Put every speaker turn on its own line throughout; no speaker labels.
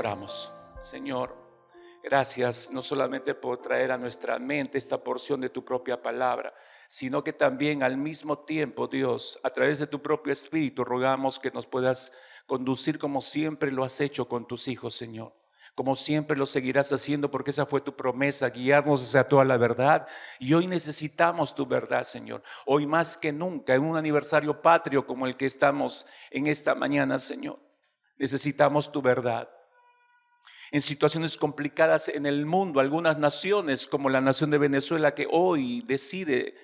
Oramos. Señor, gracias no solamente por traer a nuestra mente esta porción de tu propia palabra, sino que también al mismo tiempo, Dios, a través de tu propio Espíritu, rogamos que nos puedas conducir como siempre lo has hecho con tus hijos, Señor. Como siempre lo seguirás haciendo, porque esa fue tu promesa, guiarnos hacia toda la verdad. Y hoy necesitamos tu verdad, Señor. Hoy más que nunca, en un aniversario patrio como el que estamos en esta mañana, Señor, necesitamos tu verdad. En situaciones complicadas en el mundo, algunas naciones como la nación de Venezuela, que hoy decide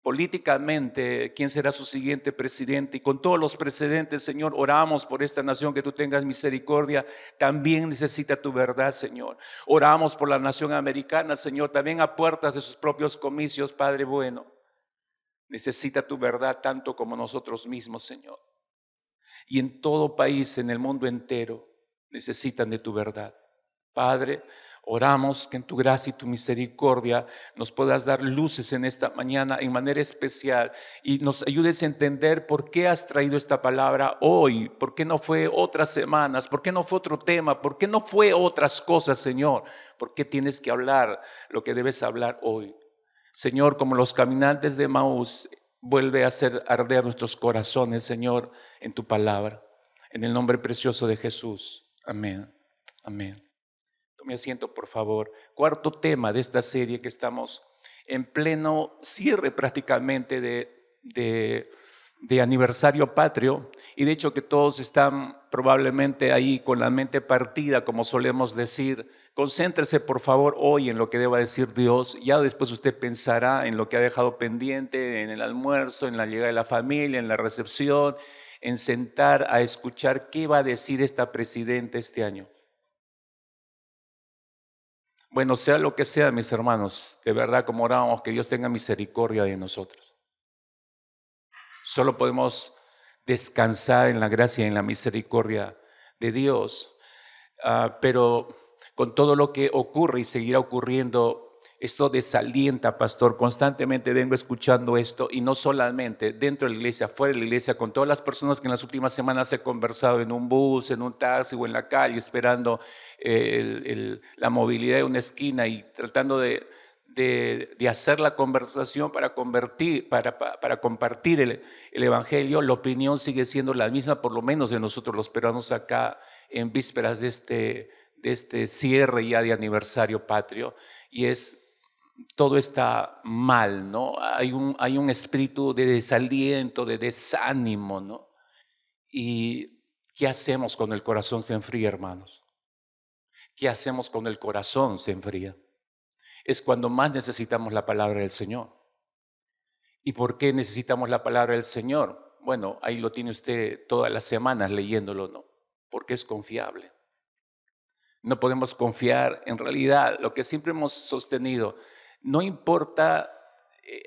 políticamente quién será su siguiente presidente, y con todos los precedentes, Señor, oramos por esta nación, que tú tengas misericordia. También necesita tu verdad, Señor. Oramos por la nación americana, Señor, también a puertas de sus propios comicios, Padre bueno. Necesita tu verdad tanto como nosotros mismos, Señor. Y en todo país, en el mundo entero, necesitan de tu verdad. Padre, oramos que en tu gracia y tu misericordia nos puedas dar luces en esta mañana en manera especial, y nos ayudes a entender por qué has traído esta palabra hoy, por qué no fue otras semanas, por qué no fue otro tema, por qué no fue otras cosas, Señor, por qué tienes que hablar lo que debes hablar hoy. Señor, como los caminantes de Maús, vuelve a hacer arder nuestros corazones, Señor, en tu palabra. En el nombre precioso de Jesús. Amén. Amén. Tome asiento, por favor. Cuarto tema de esta serie, que estamos en pleno cierre prácticamente de aniversario patrio, y de hecho que todos están probablemente ahí con la mente partida, como solemos decir. Concéntrese, por favor, hoy en lo que deba decir Dios. Ya después usted pensará en lo que ha dejado pendiente, en el almuerzo, en la llegada de la familia, en la recepción, en sentar a escuchar qué va a decir esta presidenta este año. Bueno, sea lo que sea, mis hermanos, de verdad, como oramos, que Dios tenga misericordia de nosotros. Solo podemos descansar en la gracia y en la misericordia de Dios. Pero con todo lo que ocurre y seguirá ocurriendo, esto desalienta, pastor. Constantemente vengo escuchando esto, y no solamente dentro de la iglesia, fuera de la iglesia, con todas las personas que en las últimas semanas he conversado en un bus, en un taxi o en la calle, esperando la movilidad de una esquina, y tratando de hacer la conversación para compartir el evangelio. La opinión sigue siendo la misma, por lo menos de nosotros los peruanos acá, en vísperas de este cierre ya de aniversario patrio, y es: todo está mal, ¿no? Hay un espíritu de desaliento, de desánimo, ¿no? ¿Y qué hacemos cuando el corazón se enfría, hermanos? ¿Qué hacemos cuando el corazón se enfría? Es cuando más necesitamos la palabra del Señor. ¿Y por qué necesitamos la palabra del Señor? Bueno, ahí lo tiene usted todas las semanas leyéndolo, ¿no? Porque es confiable. No podemos confiar, en realidad, lo que siempre hemos sostenido: no importa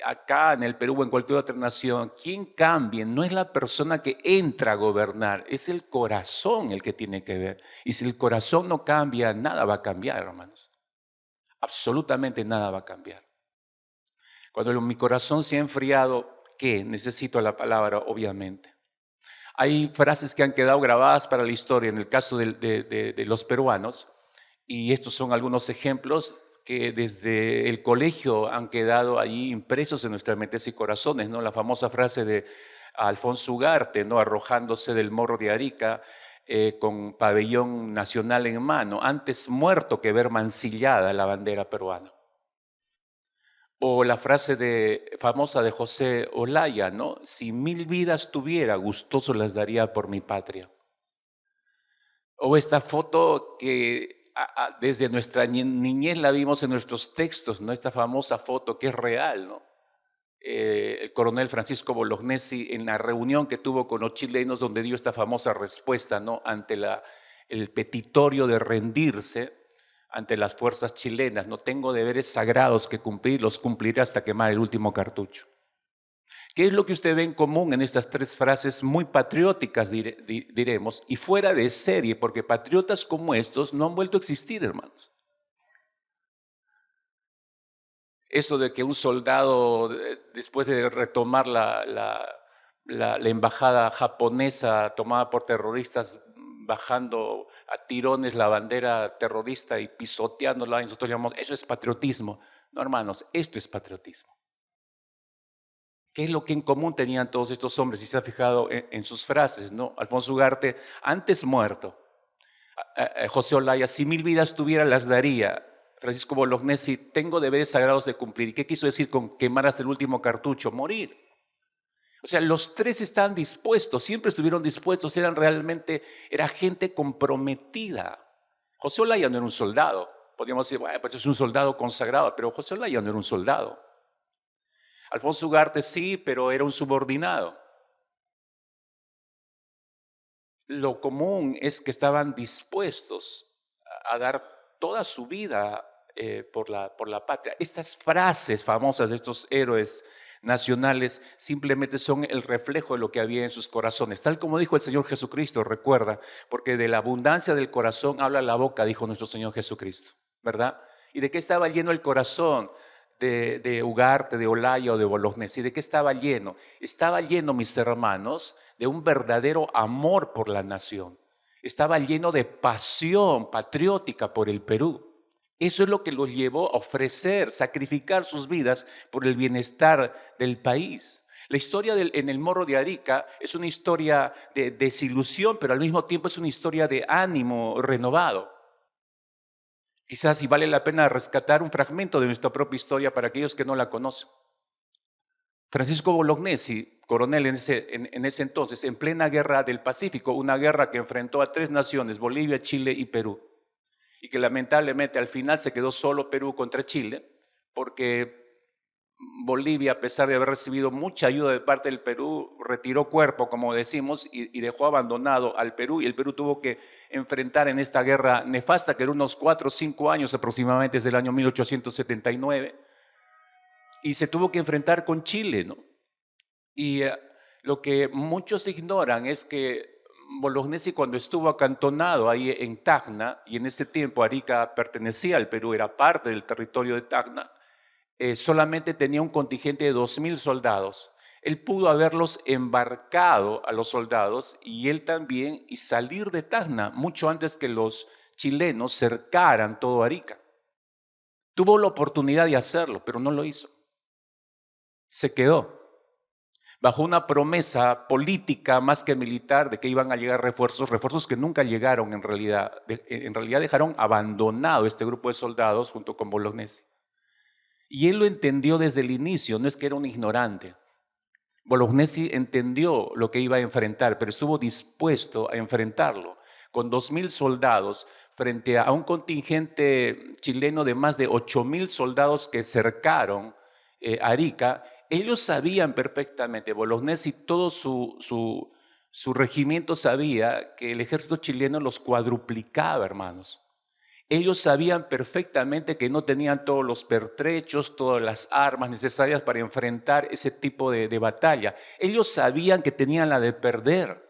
acá en el Perú o en cualquier otra nación, quién cambie, no es la persona que entra a gobernar, es el corazón el que tiene que ver. Y si el corazón no cambia, nada va a cambiar, hermanos. Absolutamente nada va a cambiar. Cuando mi corazón se ha enfriado, ¿qué? Necesito la palabra, obviamente. Hay frases que han quedado grabadas para la historia en el caso de los peruanos, y estos son algunos ejemplos que desde el colegio han quedado allí impresos en nuestras mentes y corazones, ¿no? La famosa frase de Alfonso Ugarte, ¿no? Arrojándose del morro de Arica con pabellón nacional en mano: antes muerto que ver mancillada la bandera peruana. O la frase famosa de José Olaya, ¿no? Si 1000 vidas tuviera, gustoso las daría por mi patria. O esta foto que desde nuestra niñez la vimos en nuestros textos, ¿no? Esta famosa foto que es real, ¿no? El coronel Francisco Bolognesi, en la reunión que tuvo con los chilenos, donde dio esta famosa respuesta, ¿no? Ante el petitorio de rendirse ante las fuerzas chilenas: no tengo deberes sagrados que cumplir, los cumpliré hasta quemar el último cartucho. ¿Qué es lo que usted ve en común en estas tres frases muy patrióticas, diremos, y fuera de serie? Porque patriotas como estos no han vuelto a existir, hermanos. Eso de que un soldado, después de retomar la embajada japonesa tomada por terroristas, bajando a tirones la bandera terrorista y pisoteándola, y nosotros llamamos, eso es patriotismo. No, hermanos, esto es patriotismo. ¿Qué es lo que en común tenían todos estos hombres? Si se ha fijado en sus frases, ¿no? Alfonso Ugarte, antes muerto. José Olaya, si 1000 vidas tuviera, las daría. Francisco Bolognesi, tengo deberes sagrados de cumplir. ¿Y qué quiso decir con quemar hasta el último cartucho? Morir. O sea, los tres estaban dispuestos, siempre estuvieron dispuestos, era gente comprometida. José Olaya no era un soldado. Podríamos decir, bueno, pues es un soldado consagrado, pero José Olaya no era un soldado. Alfonso Ugarte sí, pero era un subordinado. Lo común es que estaban dispuestos a dar toda su vida por la patria. Estas frases famosas de estos héroes nacionales simplemente son el reflejo de lo que había en sus corazones. Tal como dijo el Señor Jesucristo, recuerda, porque de la abundancia del corazón habla la boca, dijo nuestro Señor Jesucristo, ¿verdad? ¿Y de qué estaba lleno el corazón de Ugarte, de Olaya o de Bolognesi? ¿De qué estaba lleno? Estaba lleno, mis hermanos, de un verdadero amor por la nación. Estaba lleno de pasión patriótica por el Perú. Eso es lo que los llevó a ofrecer, sacrificar sus vidas por el bienestar del país. La historia en el Morro de Arica es una historia de desilusión, pero al mismo tiempo es una historia de ánimo renovado. Quizás si vale la pena rescatar un fragmento de nuestra propia historia para aquellos que no la conocen. Francisco Bolognesi, coronel en ese entonces, en plena guerra del Pacífico, una guerra que enfrentó a 3 naciones, Bolivia, Chile y Perú, y que lamentablemente al final se quedó solo Perú contra Chile, porque Bolivia, a pesar de haber recibido mucha ayuda de parte del Perú, retiró cuerpo, como decimos, y dejó abandonado al Perú, y el Perú tuvo que enfrentar en esta guerra nefasta, que era unos 4 o 5 años aproximadamente, desde el año 1879, y se tuvo que enfrentar con Chile, ¿no? Y lo que muchos ignoran es que Bolognesi, cuando estuvo acantonado ahí en Tacna, y en ese tiempo Arica pertenecía al Perú, era parte del territorio de Tacna, solamente tenía un contingente de 2000 soldados. Él pudo haberlos embarcado a los soldados y él también, y salir de Tacna mucho antes que los chilenos cercaran todo Arica. Tuvo la oportunidad de hacerlo, pero no lo hizo. Se quedó bajo una promesa política más que militar de que iban a llegar refuerzos que nunca llegaron en realidad. En realidad dejaron abandonado este grupo de soldados junto con Bolognesi. Y él lo entendió desde el inicio, no es que era un ignorante. Bolognesi entendió lo que iba a enfrentar, pero estuvo dispuesto a enfrentarlo con 2000 soldados frente a un contingente chileno de más de 8000 soldados que cercaron Arica. Ellos sabían perfectamente, Bolognesi y todo su regimiento sabía que el ejército chileno los cuadruplicaba, hermanos. Ellos sabían perfectamente que no tenían todos los pertrechos, todas las armas necesarias para enfrentar ese tipo de batalla. Ellos sabían que tenían la de perder,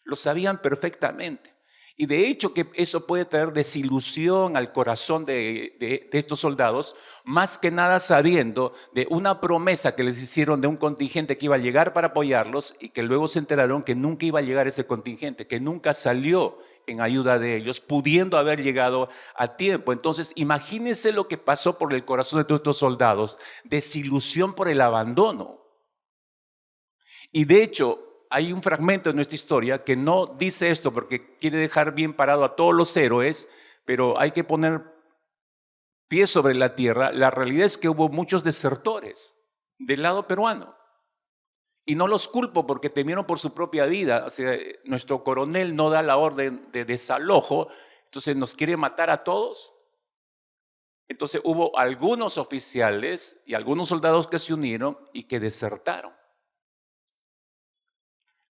lo sabían perfectamente. Y de hecho que eso puede traer desilusión al corazón de estos soldados, más que nada sabiendo de una promesa que les hicieron de un contingente que iba a llegar para apoyarlos y que luego se enteraron que nunca iba a llegar ese contingente, que nunca salió en ayuda de ellos, pudiendo haber llegado a tiempo. Entonces, imagínense lo que pasó por el corazón de todos estos soldados, desilusión por el abandono. Y de hecho, hay un fragmento de nuestra historia que no dice esto porque quiere dejar bien parado a todos los héroes, pero hay que poner pie sobre la tierra. La realidad es que hubo muchos desertores del lado peruano. Y no los culpo porque temieron por su propia vida. O sea, nuestro coronel no da la orden de desalojo, entonces nos quiere matar a todos. Entonces hubo algunos oficiales y algunos soldados que se unieron y que desertaron.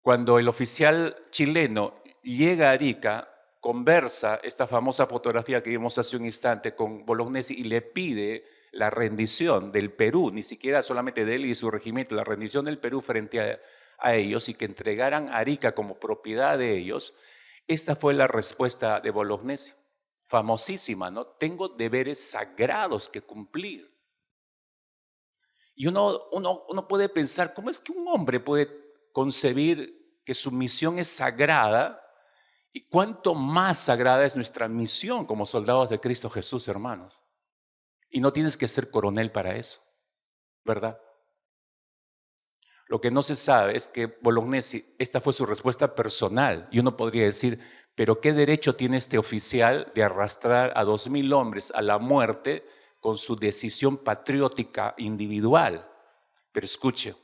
Cuando el oficial chileno llega a Arica, conversa esta famosa fotografía que vimos hace un instante con Bolognesi y le pide la rendición del Perú, ni siquiera solamente de él y su regimiento, la rendición del Perú frente a ellos y que entregaran Arica como propiedad de ellos. Esta fue la respuesta de Bolognesi, famosísima, ¿no? Tengo deberes sagrados que cumplir. Y uno puede pensar, ¿cómo es que un hombre puede concebir que su misión es sagrada Y cuánto más sagrada es nuestra misión como soldados de Cristo Jesús, hermanos. Y no tienes que ser coronel para eso, ¿verdad? Lo que no se sabe es que Bolognesi, esta fue su respuesta personal. Y uno podría decir, pero ¿qué derecho tiene este oficial de arrastrar a 2000 hombres a la muerte con su decisión patriótica individual? Pero escuche,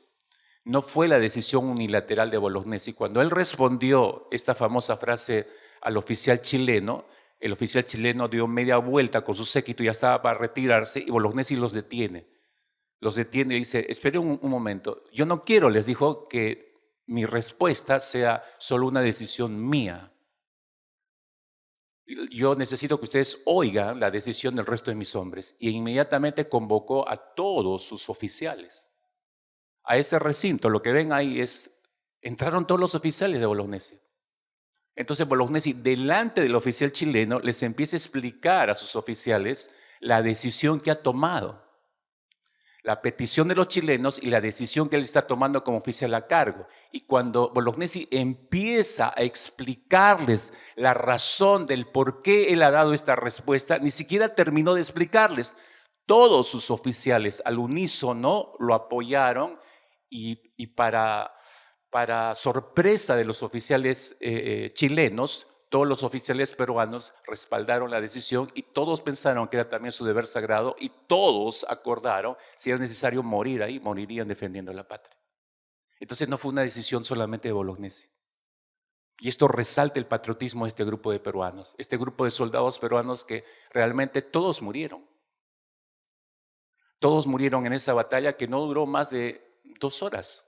no fue la decisión unilateral de Bolognesi. Cuando él respondió esta famosa frase al oficial chileno, el oficial chileno dio media vuelta con su séquito y ya estaba para retirarse y Bolognesi los detiene. Los detiene y dice, esperen un momento, yo no quiero, les dijo, que mi respuesta sea solo una decisión mía. Yo necesito que ustedes oigan la decisión del resto de mis hombres. Y inmediatamente convocó a todos sus oficiales. A ese recinto, lo que ven ahí es, entraron todos los oficiales de Bolognesi. Entonces Bolognesi, delante del oficial chileno, les empieza a explicar a sus oficiales la decisión que ha tomado. La petición de los chilenos y la decisión que él está tomando como oficial a cargo. Y cuando Bolognesi empieza a explicarles la razón del por qué él ha dado esta respuesta, ni siquiera terminó de explicarles. Todos sus oficiales al unísono lo apoyaron y para sorpresa de los oficiales chilenos, todos los oficiales peruanos respaldaron la decisión y todos pensaron que era también su deber sagrado y todos acordaron, si era necesario morir ahí, morirían defendiendo la patria. Entonces no fue una decisión solamente de Bolognesi. Y esto resalta el patriotismo de este grupo de peruanos, este grupo de soldados peruanos que realmente todos murieron. Todos murieron en esa batalla que no duró más de 2 horas.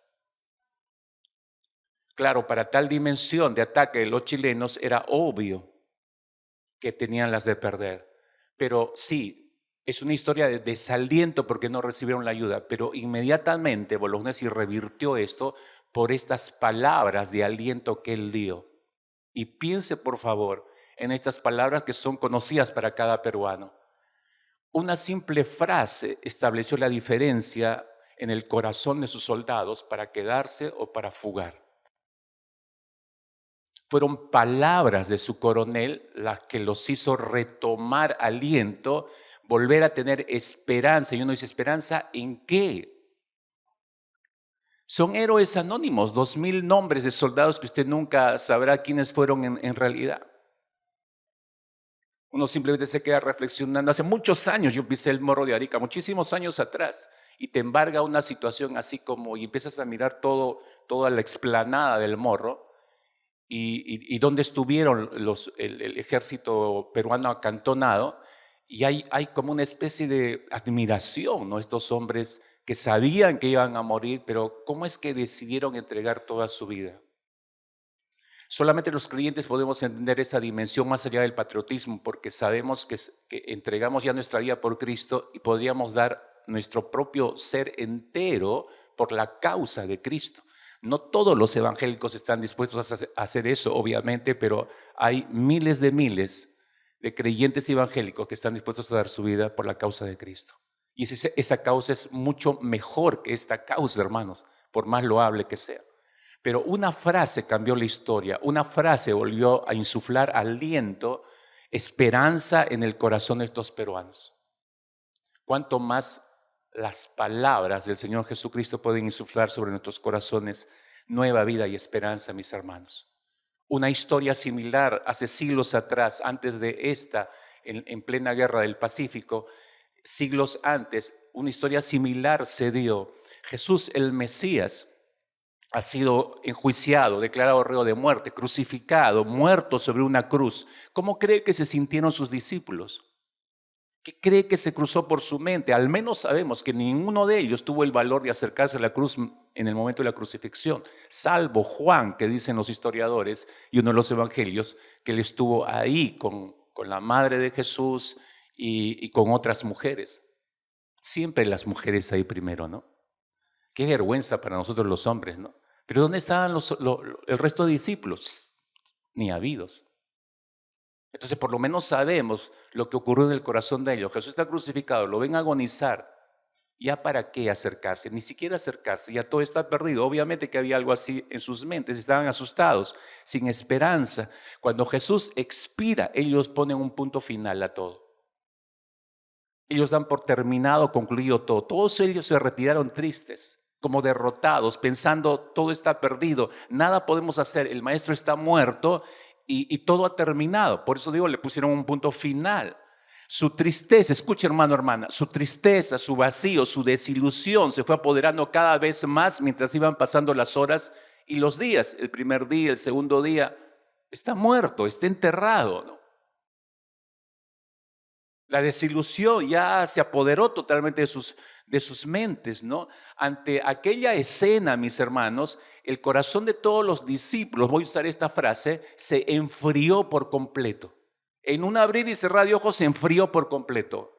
Claro, para tal dimensión de ataque de los chilenos era obvio que tenían las de perder. Pero sí, es una historia de desaliento porque no recibieron la ayuda. Pero inmediatamente Bolognesi revirtió esto por estas palabras de aliento que él dio. Y piense, por favor, en estas palabras que son conocidas para cada peruano. Una simple frase estableció la diferencia en el corazón de sus soldados para quedarse o para fugar. Fueron palabras de su coronel las que los hizo retomar aliento, volver a tener esperanza. Y uno dice, ¿esperanza en qué? Son héroes anónimos, 2000 nombres de soldados que usted nunca sabrá quiénes fueron en realidad. Uno simplemente se queda reflexionando. Hace muchos años yo pisé el Morro de Arica, muchísimos años atrás, y te embarga una situación así como, y empiezas a mirar toda la explanada del Morro, y dónde estuvieron el ejército peruano acantonado, y hay como una especie de admiración, ¿no? Estos hombres que sabían que iban a morir, pero ¿cómo es que decidieron entregar toda su vida? Solamente los creyentes podemos entender esa dimensión más allá del patriotismo, porque sabemos que entregamos ya nuestra vida por Cristo y podríamos dar nuestro propio ser entero por la causa de Cristo. No todos los evangélicos están dispuestos a hacer eso, obviamente, pero hay miles de creyentes evangélicos que están dispuestos a dar su vida por la causa de Cristo. Y esa causa es mucho mejor que esta causa, hermanos, por más loable que sea. Pero una frase cambió la historia, una frase volvió a insuflar aliento, esperanza en el corazón de estos peruanos. Cuanto más las palabras del Señor Jesucristo pueden insuflar sobre nuestros corazones nueva vida y esperanza, mis hermanos. Una historia similar hace siglos atrás, antes de esta, en plena guerra del Pacífico, siglos antes, una historia similar se dio. Jesús el Mesías ha sido enjuiciado, declarado reo de muerte, crucificado, muerto sobre una cruz. ¿Cómo cree que se sintieron sus discípulos? ¿Qué cree que se cruzó por su mente? Al menos sabemos que ninguno de ellos tuvo el valor de acercarse a la cruz en el momento de la crucifixión, salvo Juan, que dicen los historiadores, y uno de los evangelios, que él estuvo ahí con la madre de Jesús y con otras mujeres. Siempre las mujeres ahí primero, ¿no? Qué vergüenza para nosotros los hombres, ¿no? Pero ¿dónde estaban el resto de discípulos? Ni habidos. Entonces, por lo menos sabemos lo que ocurrió en el corazón de ellos. Jesús está crucificado, lo ven agonizar. ¿Ya para qué acercarse? Ni siquiera acercarse, ya todo está perdido. Obviamente que había algo así en sus mentes, estaban asustados, sin esperanza. Cuando Jesús expira, ellos ponen un punto final a todo. Ellos dan por terminado, concluido todo. Todos ellos se retiraron tristes, como derrotados, pensando todo está perdido, nada podemos hacer, el maestro está muerto y todo ha terminado. Por eso digo, le pusieron un punto final. Su tristeza, escucha hermano, hermana, su tristeza, su vacío, su desilusión se fue apoderando cada vez más mientras iban pasando las horas y los días. El primer día, el segundo día, está muerto, está enterrado, ¿no? La desilusión ya se apoderó totalmente de sus mentes, ¿no? Ante aquella escena, mis hermanos, el corazón de todos los discípulos, voy a usar esta frase, se enfrió por completo. En un abrir y cerrar de ojos se enfrió por completo.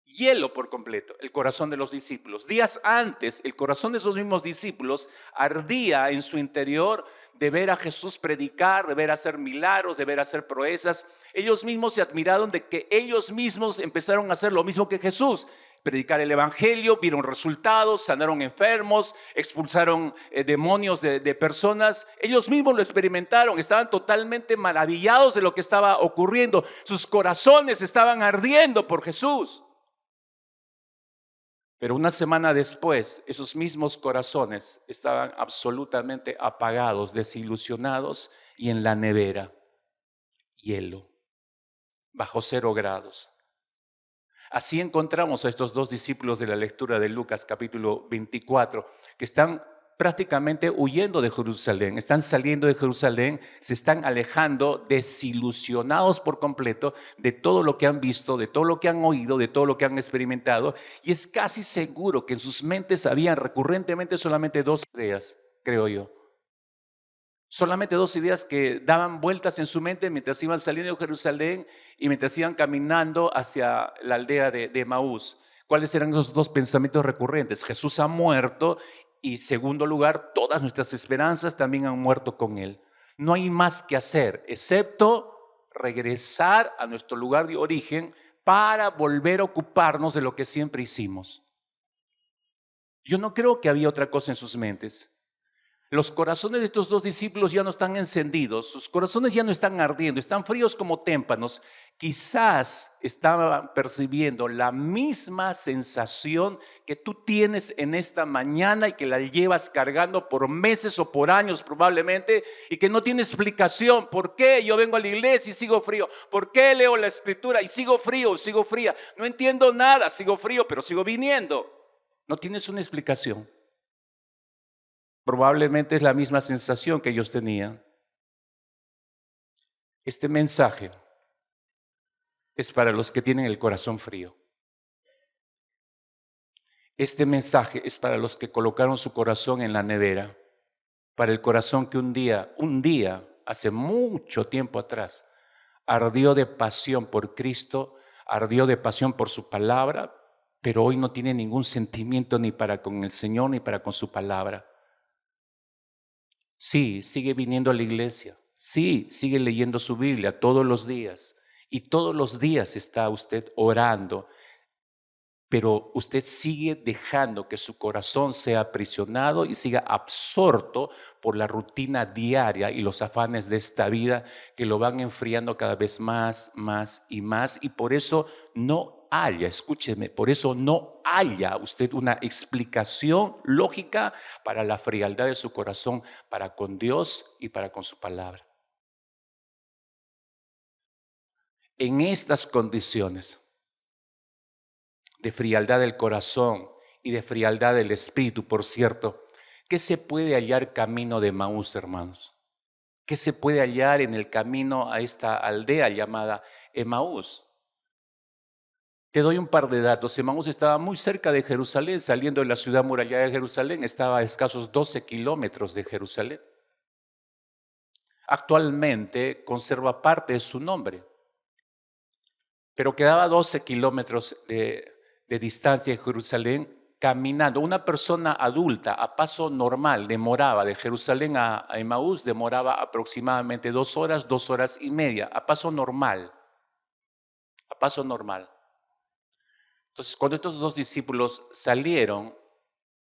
Hielo por completo el corazón de los discípulos. Días antes, el corazón de esos mismos discípulos ardía en su interior de ver a Jesús predicar, de ver hacer milagros, de ver hacer proezas. Ellos mismos se admiraron de que ellos mismos empezaron a hacer lo mismo que Jesús. Predicar el evangelio, vieron resultados, sanaron enfermos, expulsaron demonios de personas. Ellos mismos lo experimentaron, estaban totalmente maravillados de lo que estaba ocurriendo. Sus corazones estaban ardiendo por Jesús. Pero una semana después, esos mismos corazones estaban absolutamente apagados, desilusionados y en la nevera, hielo, bajo 0 grados. Así encontramos a estos dos discípulos de la lectura de Lucas capítulo 24, que están prácticamente huyendo de Jerusalén, están saliendo de Jerusalén, se están alejando, desilusionados por completo de todo lo que han visto, de todo lo que han oído, de todo lo que han experimentado, y es casi seguro que en sus mentes habían recurrentemente solamente 2 ideas, creo yo. Solamente 2 ideas que daban vueltas en su mente mientras iban saliendo de Jerusalén y mientras iban caminando hacia la aldea de Maús. ¿Cuáles eran esos 2 pensamientos recurrentes? Jesús ha muerto y, segundo lugar, todas nuestras esperanzas también han muerto con Él. No hay más que hacer excepto regresar a nuestro lugar de origen para volver a ocuparnos de lo que siempre hicimos. Yo no creo que había otra cosa en sus mentes. Los corazones de estos 2 discípulos ya no están encendidos, sus corazones ya no están ardiendo, están fríos como témpanos. Quizás estaban percibiendo la misma sensación que tú tienes en esta mañana y que la llevas cargando por meses o por años probablemente y que no tiene explicación. ¿Por qué yo vengo a la iglesia y sigo frío? ¿Por qué leo la escritura y sigo frío, sigo fría? No entiendo nada, sigo frío, pero sigo viniendo. No tienes una explicación. Probablemente es la misma sensación que ellos tenían. Este mensaje es para los que tienen el corazón frío. Este mensaje es para los que colocaron su corazón en la nevera, para el corazón que un día, hace mucho tiempo atrás, ardió de pasión por Cristo, ardió de pasión por su palabra, pero hoy no tiene ningún sentimiento ni para con el Señor ni para con su palabra. Sí, sigue viniendo a la iglesia. Sí, sigue leyendo su Biblia todos los días. Y todos los días está usted orando. Pero usted sigue dejando que su corazón sea aprisionado y siga absorto por la rutina diaria y los afanes de esta vida que lo van enfriando cada vez más, más y más. Y por eso no haya, escúcheme, por eso no haya usted una explicación lógica para la frialdad de su corazón, para con Dios y para con su palabra. En estas condiciones de frialdad del corazón y de frialdad del espíritu, por cierto, ¿qué se puede hallar camino de Maús, hermanos? ¿Qué se puede hallar en el camino a esta aldea llamada Emaús? Te doy un par de datos. Emaús estaba muy cerca de Jerusalén, saliendo de la ciudad murallada de Jerusalén, estaba a escasos 12 kilómetros de Jerusalén. Actualmente conserva parte de su nombre, pero quedaba 12 kilómetros de distancia de Jerusalén caminando. Una persona adulta a paso normal demoraba de Jerusalén a Emaús, demoraba aproximadamente 2 horas, 2 horas y media, a paso normal, a paso normal. Entonces, cuando estos dos discípulos salieron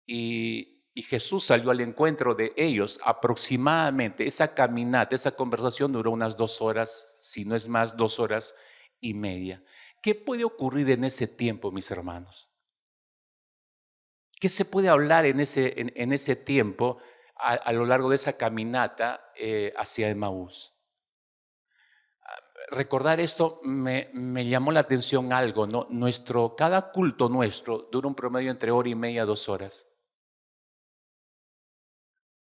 y Jesús salió al encuentro de ellos, aproximadamente esa caminata, esa conversación duró unas 2 horas, si no es más, 2 horas y media. ¿Qué puede ocurrir en ese tiempo, mis hermanos? ¿Qué se puede hablar en ese tiempo a lo largo de esa caminata hacia Emaús? Recordar esto me llamó la atención algo, ¿no? Cada culto nuestro dura un promedio entre hora y media, 2 horas.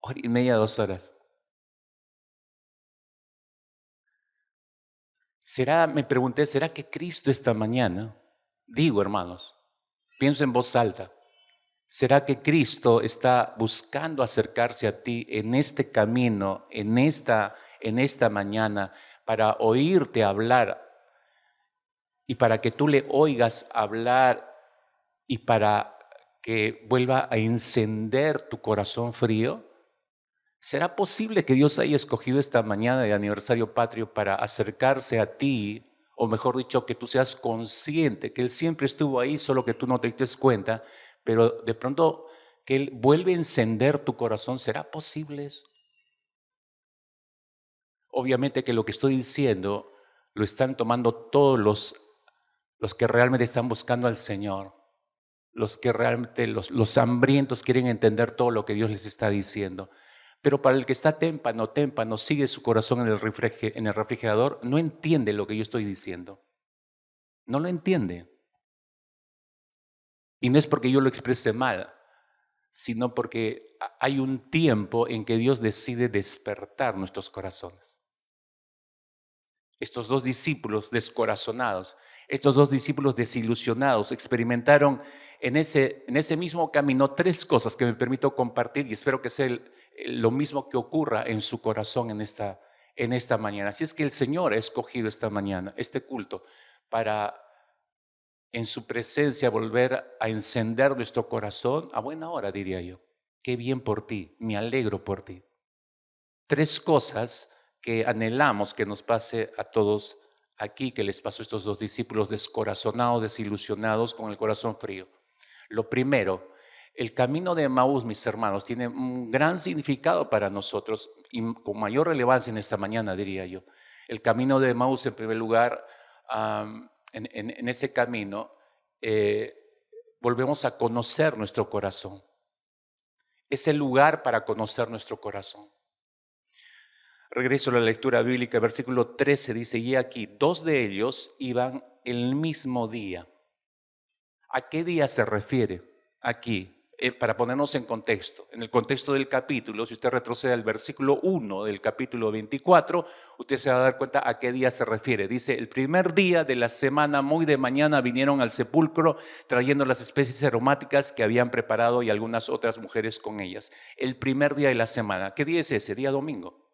Hora y media, 2 horas. Me pregunté, ¿será que Cristo esta mañana, digo hermanos, pienso en voz alta, ¿será que Cristo está buscando acercarse a ti en este camino, en esta mañana, para oírte hablar y para que tú le oigas hablar y para que vuelva a encender tu corazón frío? ¿Será posible que Dios haya escogido esta mañana de aniversario patrio para acercarse a ti, o mejor dicho, que tú seas consciente que Él siempre estuvo ahí, solo que tú no te des cuenta, pero de pronto que Él vuelve a encender tu corazón? ¿Será posible eso? Obviamente que lo que estoy diciendo lo están tomando todos los que realmente están buscando al Señor, los que realmente, los hambrientos quieren entender todo lo que Dios les está diciendo. Pero para el que está témpano, sigue su corazón en el refrigerador, no entiende lo que yo estoy diciendo. No lo entiende. Y no es porque yo lo exprese mal, sino porque hay un tiempo en que Dios decide despertar nuestros corazones. Estos dos discípulos descorazonados, estos dos discípulos desilusionados, experimentaron en ese mismo camino 3 cosas que me permito compartir y espero que sea lo mismo que ocurra en su corazón en esta mañana. Así es que el Señor ha escogido esta mañana, este culto, para en su presencia volver a encender nuestro corazón a buena hora, diría yo. Qué bien por ti, me alegro por ti. 3 cosas que anhelamos que nos pase a todos aquí, que les pasó a estos dos discípulos descorazonados, desilusionados, con el corazón frío. Lo primero, el camino de Emaús, mis hermanos, tiene un gran significado para nosotros y con mayor relevancia en esta mañana, diría yo. El camino de Emaús, en primer lugar, en ese camino, eh, volvemos a conocer nuestro corazón. Es el lugar para conocer nuestro corazón. Regreso a la lectura bíblica, versículo 13 dice, y aquí 2 de ellos iban el mismo día. ¿A qué día se refiere aquí? Para ponernos en contexto, en el contexto del capítulo, si usted retrocede al versículo 1 del capítulo 24, usted se va a dar cuenta a qué día se refiere. Dice, el primer día de la semana, muy de mañana, vinieron al sepulcro trayendo las especies aromáticas que habían preparado y algunas otras mujeres con ellas. El primer día de la semana. ¿Qué día es ese? Día domingo.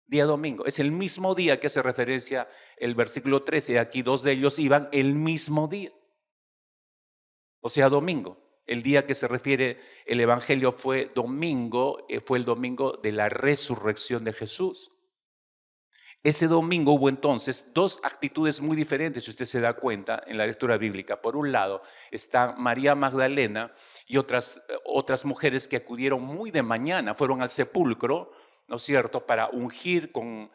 Día domingo. Es el mismo día que hace referencia el versículo 13. Aquí 2 de ellos iban el mismo día. O sea, domingo. El día que se refiere el Evangelio fue domingo, fue el domingo de la resurrección de Jesús. Ese domingo hubo entonces 2 actitudes muy diferentes, si usted se da cuenta en la lectura bíblica. Por un lado está María Magdalena y otras mujeres que acudieron muy de mañana, fueron al sepulcro, ¿no es cierto?, para ungir con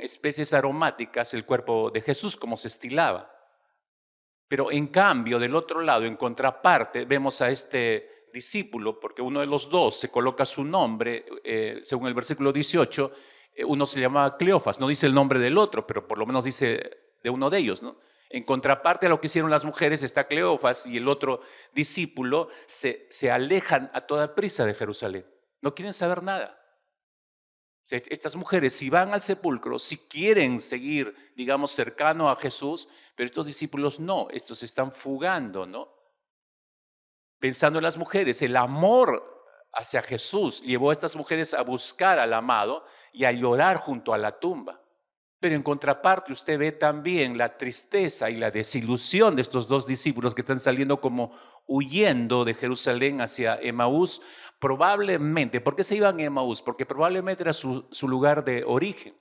especies aromáticas el cuerpo de Jesús como se estilaba. Pero en cambio, del otro lado, en contraparte, vemos a este discípulo, porque uno de los dos se coloca su nombre, según el versículo 18, uno se llamaba Cleofas, no dice el nombre del otro, pero por lo menos dice de uno de ellos, ¿no? En contraparte a lo que hicieron las mujeres está Cleofas y el otro discípulo se alejan a toda prisa de Jerusalén, no quieren saber nada. Estas mujeres, si van al sepulcro, si quieren seguir, digamos, cercano a Jesús, pero estos discípulos no, estos están fugando, ¿no? Pensando en las mujeres, el amor hacia Jesús llevó a estas mujeres a buscar al amado y a llorar junto a la tumba. Pero en contraparte usted ve también la tristeza y la desilusión de estos dos discípulos que están saliendo como huyendo de Jerusalén hacia Emaús, probablemente. ¿Por qué se iban a Emaús? Porque probablemente era su lugar de origen.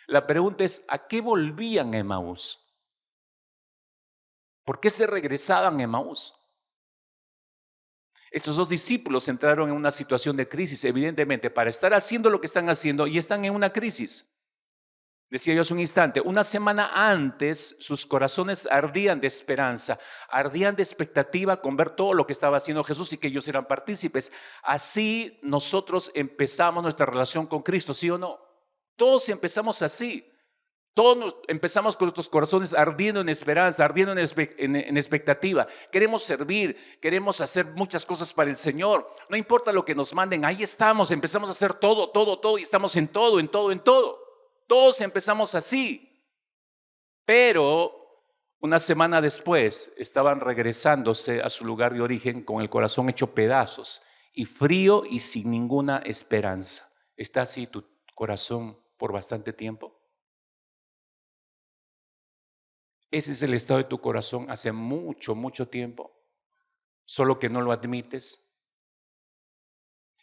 La pregunta es, ¿a qué volvían a Emaús? ¿Por qué se regresaban a Emaús? Estos dos discípulos entraron en una situación de crisis, evidentemente, para estar haciendo lo que están haciendo y están en una crisis. Decía yo hace un instante, una semana antes sus corazones ardían de esperanza, ardían de expectativa con ver todo lo que estaba haciendo Jesús y que ellos eran partícipes. Así nosotros empezamos nuestra relación con Cristo, ¿sí o no? Todos empezamos así. Todos empezamos con nuestros corazones ardiendo en esperanza, ardiendo en expectativa. Queremos servir, queremos hacer muchas cosas para el Señor. No importa lo que nos manden, ahí estamos, empezamos a hacer todo, todo, todo y estamos en todo, en todo, en todo. Todos empezamos así, pero una semana después estaban regresándose a su lugar de origen con el corazón hecho pedazos y frío y sin ninguna esperanza. ¿Está así tu corazón por bastante tiempo? Ese es el estado de tu corazón hace mucho, mucho tiempo, solo que no lo admites.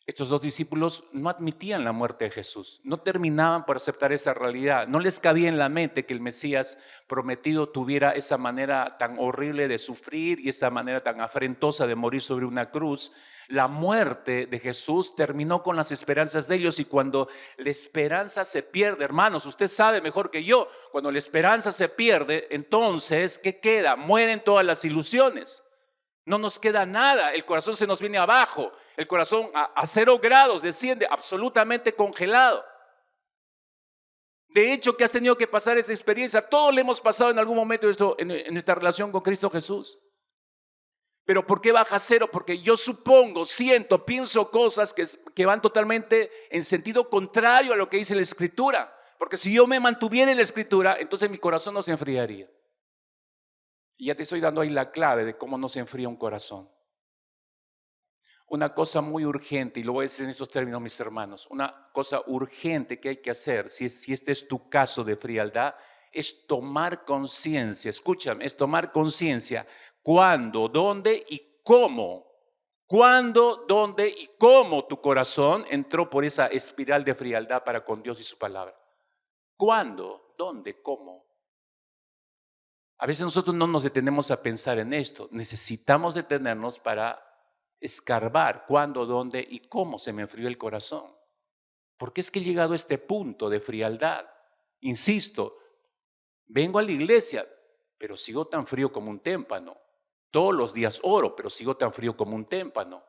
Estos dos discípulos no admitían la muerte de Jesús, no terminaban por aceptar esa realidad, no les cabía en la mente que el Mesías prometido tuviera esa manera tan horrible de sufrir y esa manera tan afrentosa de morir sobre una cruz. La muerte de Jesús terminó con las esperanzas de ellos y cuando la esperanza se pierde, hermanos, usted sabe mejor que yo, cuando la esperanza se pierde, entonces, ¿qué queda? Mueren todas las ilusiones. No nos queda nada, el corazón se nos viene abajo, el corazón a 0 grados desciende absolutamente congelado. De hecho, que has tenido que pasar esa experiencia, todos le hemos pasado en algún momento en nuestra relación con Cristo Jesús. Pero ¿por qué baja a 0? Porque yo supongo, siento, pienso cosas que van totalmente en sentido contrario a lo que dice la Escritura. Porque si yo me mantuviera en la Escritura, entonces mi corazón no se enfriaría. Y ya te estoy dando ahí la clave de cómo no se enfría un corazón. Una cosa muy urgente, y lo voy a decir en estos términos, mis hermanos, una cosa urgente que hay que hacer, si este es tu caso de frialdad, es tomar conciencia, escúchame, es tomar conciencia cuándo, dónde y cómo. Cuándo, dónde y cómo tu corazón entró por esa espiral de frialdad para con Dios y su palabra. ¿Cuándo, dónde, cómo? A veces nosotros no nos detenemos a pensar en esto. Necesitamos detenernos para escarbar cuándo, dónde y cómo se me enfrió el corazón. ¿Por qué es que he llegado a este punto de frialdad? Insisto, vengo a la iglesia, pero sigo tan frío como un témpano. Todos los días oro, pero sigo tan frío como un témpano.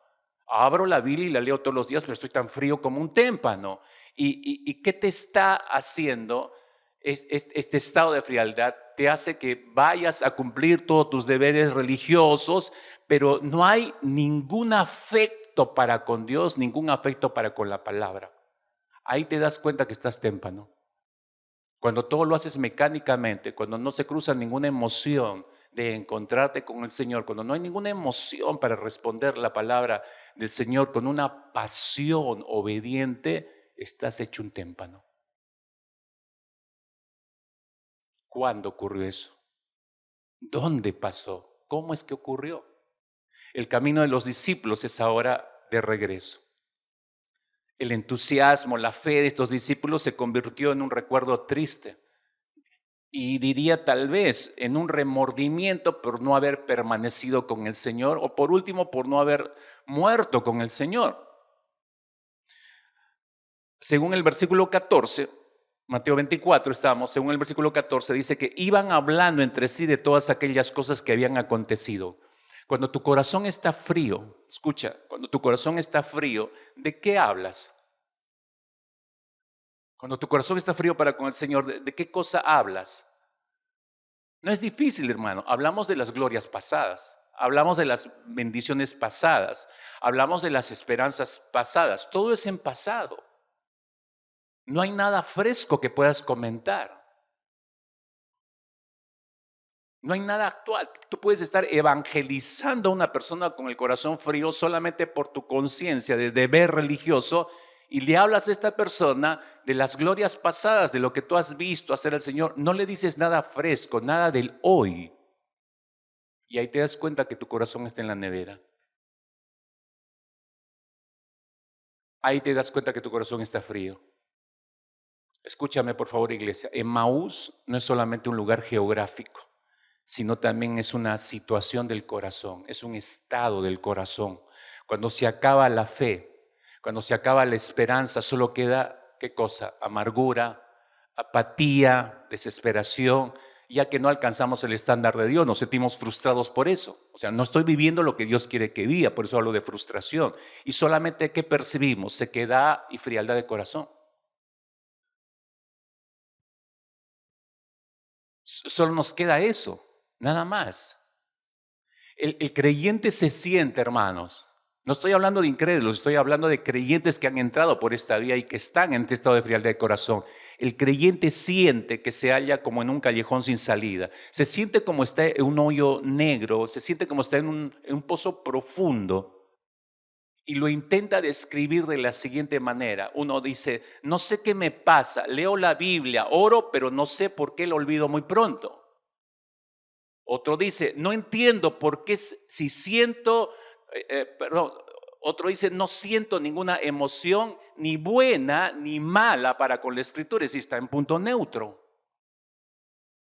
Abro la Biblia y la leo todos los días, pero estoy tan frío como un témpano. ¿Y qué te está haciendo este estado de frialdad? Te hace que vayas a cumplir todos tus deberes religiosos, pero no hay ningún afecto para con Dios, ningún afecto para con la palabra. Ahí te das cuenta que estás témpano. Cuando todo lo haces mecánicamente, cuando no se cruza ninguna emoción de encontrarte con el Señor, cuando no hay ninguna emoción para responder la palabra del Señor con una pasión obediente, estás hecho un témpano. ¿Cuándo ocurrió eso? ¿Dónde pasó? ¿Cómo es que ocurrió? El camino de los discípulos es ahora de regreso. El entusiasmo, la fe de estos discípulos se convirtió en un recuerdo triste. Y diría tal vez en un remordimiento por no haber permanecido con el Señor o por último por no haber muerto con el Señor. Según el versículo 14, Mateo 24 estamos, según el versículo 14 dice que iban hablando entre sí de todas aquellas cosas que habían acontecido. Cuando tu corazón está frío, escucha, cuando tu corazón está frío, ¿de qué hablas? Cuando tu corazón está frío para con el Señor, ¿de qué cosa hablas? No es difícil, hermano. Hablamos de las glorias pasadas, hablamos de las bendiciones pasadas, hablamos de las esperanzas pasadas. Todo es en pasado. No hay nada fresco que puedas comentar. No hay nada actual. Tú puedes estar evangelizando a una persona con el corazón frío solamente por tu conciencia de deber religioso y le hablas a esta persona de las glorias pasadas, de lo que tú has visto hacer al Señor. No le dices nada fresco, nada del hoy. Y ahí te das cuenta que tu corazón está en la nevera. Ahí te das cuenta que tu corazón está frío. Escúchame por favor, iglesia. Emaús no es solamente un lugar geográfico. sino también es una situación del corazón, es un estado del corazón. Cuando se acaba la fe, cuando se acaba la esperanza, solo queda, ¿qué cosa? Amargura, apatía, desesperación, ya que no alcanzamos el estándar de Dios, nos sentimos frustrados por eso. O sea, no estoy viviendo lo que Dios quiere que viva, por eso hablo de frustración. Y solamente, ¿qué percibimos? Sequedad y frialdad de corazón. Solo nos queda eso, nada más. El creyente se siente, hermanos. No estoy hablando de incrédulos, estoy hablando de creyentes que han entrado por esta vía y que están en este estado de frialdad de corazón. El creyente siente que se halla como en un callejón sin salida. Se siente como está en un hoyo negro, se siente como está en un pozo profundo. Y lo intenta describir de la siguiente manera. Uno dice, no sé qué me pasa, leo la Biblia, oro, pero no sé por qué lo olvido muy pronto. Otro dice, no entiendo por qué si siento, otro dice, no siento ninguna emoción ni buena ni mala para con la escritura, es decir, está en punto neutro.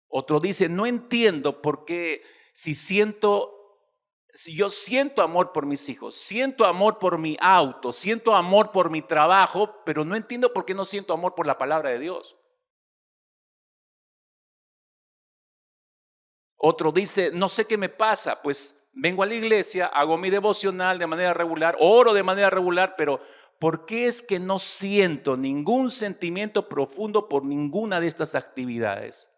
Otro dice, no entiendo por qué si yo siento amor por mis hijos, siento amor por mi auto, siento amor por mi trabajo, pero no entiendo por qué no siento amor por la palabra de Dios. Otro dice, no sé qué me pasa, pues vengo a la iglesia, hago mi devocional de manera regular, oro de manera regular, pero ¿por qué es que no siento ningún sentimiento profundo por ninguna de estas actividades?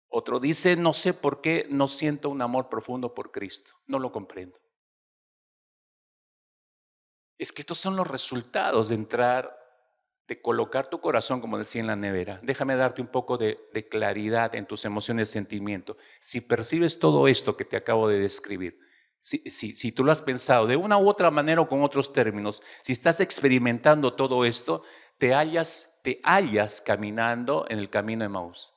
Otro dice, no sé por qué no siento un amor profundo por Cristo, no lo comprendo. Es que estos son los resultados de entrar, de colocar tu corazón, como decía, en la nevera. Déjame darte un poco de claridad en tus emociones y sentimientos. Si percibes todo esto que te acabo de describir, si tú lo has pensado de una u otra manera o con otros términos, si estás experimentando todo esto, te hallas caminando en el camino de Emaús.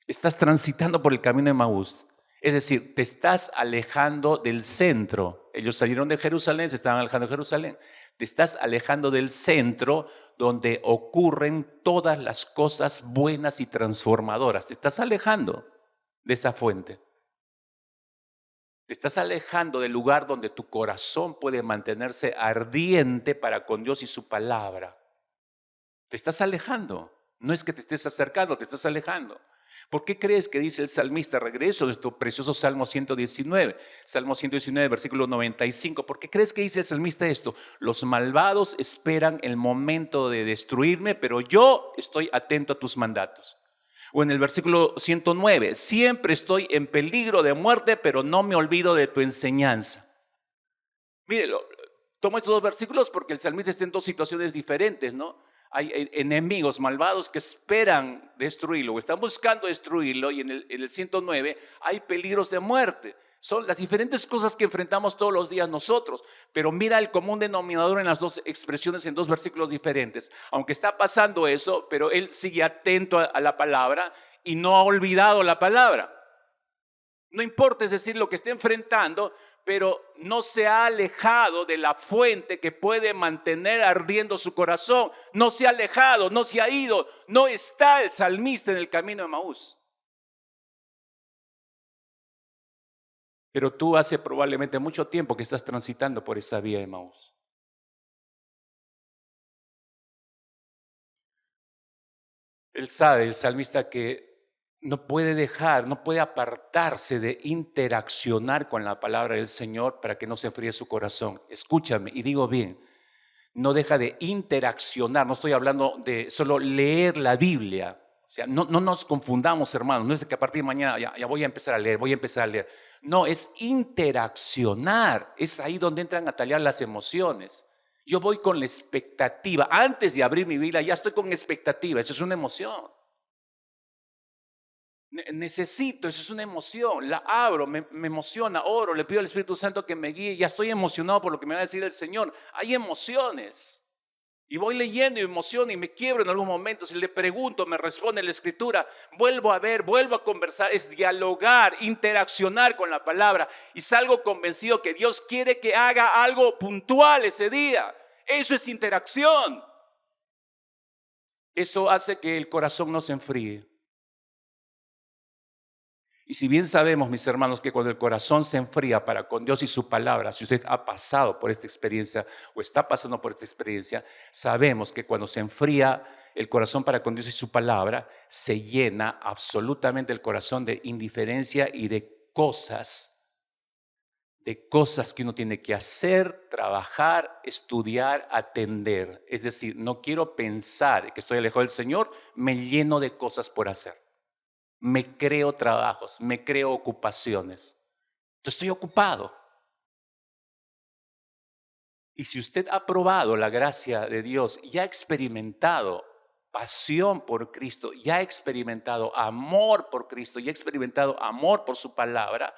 Estás transitando por el camino de Emaús. Es decir, te estás alejando del centro. Ellos salieron de Jerusalén, se estaban alejando de Jerusalén. Te estás alejando del centro donde ocurren todas las cosas buenas y transformadoras. Te estás alejando de esa fuente. Te estás alejando del lugar donde tu corazón puede mantenerse ardiente para con Dios y su palabra. Te estás alejando. No es que te estés acercando, te estás alejando. ¿Por qué crees que dice el salmista? Regreso a nuestro precioso Salmo 119, Salmo 119, versículo 95. ¿Por qué crees que dice el salmista esto? Los malvados esperan el momento de destruirme, pero yo estoy atento a tus mandatos. O en el versículo 109, siempre estoy en peligro de muerte, pero no me olvido de tu enseñanza. Mírelo, tomo estos dos versículos porque el salmista está en dos situaciones diferentes, ¿no? Hay enemigos malvados que esperan destruirlo o están buscando destruirlo, y en el 109 hay peligros de muerte. Son las diferentes cosas que enfrentamos todos los días nosotros, pero mira el común denominador en las dos expresiones, en dos versículos diferentes. Aunque está pasando eso, pero él sigue atento a la palabra y no ha olvidado la palabra. No importa, es decir, lo que esté enfrentando, pero no se ha alejado de la fuente que puede mantener ardiendo su corazón. No se ha alejado, no se ha ido. No está el salmista en el camino de Emaús. Pero tú hace probablemente mucho tiempo que estás transitando por esa vía de Emaús. Él sabe, el salmista, que no puede dejar, no puede apartarse de interaccionar con la palabra del Señor para que no se enfríe su corazón. Escúchame, y digo bien, no deja de interaccionar. No estoy hablando de solo leer la Biblia. O sea, no nos confundamos, hermanos. No es de que a partir de mañana ya voy a empezar a leer, voy a empezar a leer. No, es interaccionar. Es ahí donde entran a tallar las emociones. Yo voy con la expectativa. Antes de abrir mi Biblia ya estoy con expectativa. Eso es una emoción. Necesito, eso es una emoción. La abro, me emociona, oro, le pido al Espíritu Santo que me guíe. Ya estoy emocionado por lo que me va a decir el Señor. Hay emociones. Y voy leyendo y me emociono y me quiebro en algún momento. Si le pregunto, me responde la Escritura. Vuelvo a ver, vuelvo a conversar. Es dialogar, interaccionar con la palabra. Y salgo convencido que Dios quiere que haga algo puntual ese día. Eso es interacción. Eso hace que el corazón no se enfríe. Y si bien sabemos, mis hermanos, que cuando el corazón se enfría para con Dios y su palabra, si usted ha pasado por esta experiencia o está pasando por esta experiencia, sabemos que cuando se enfría el corazón para con Dios y su palabra, se llena absolutamente el corazón de indiferencia y de cosas que uno tiene que hacer, trabajar, estudiar, atender. Es decir, no quiero pensar que estoy alejado del Señor, me lleno de cosas por hacer. Me creo trabajos, me creo ocupaciones. Entonces estoy ocupado. Y si usted ha probado la gracia de Dios y ha experimentado pasión por Cristo, ya ha experimentado amor por Cristo, ya ha experimentado amor por su palabra,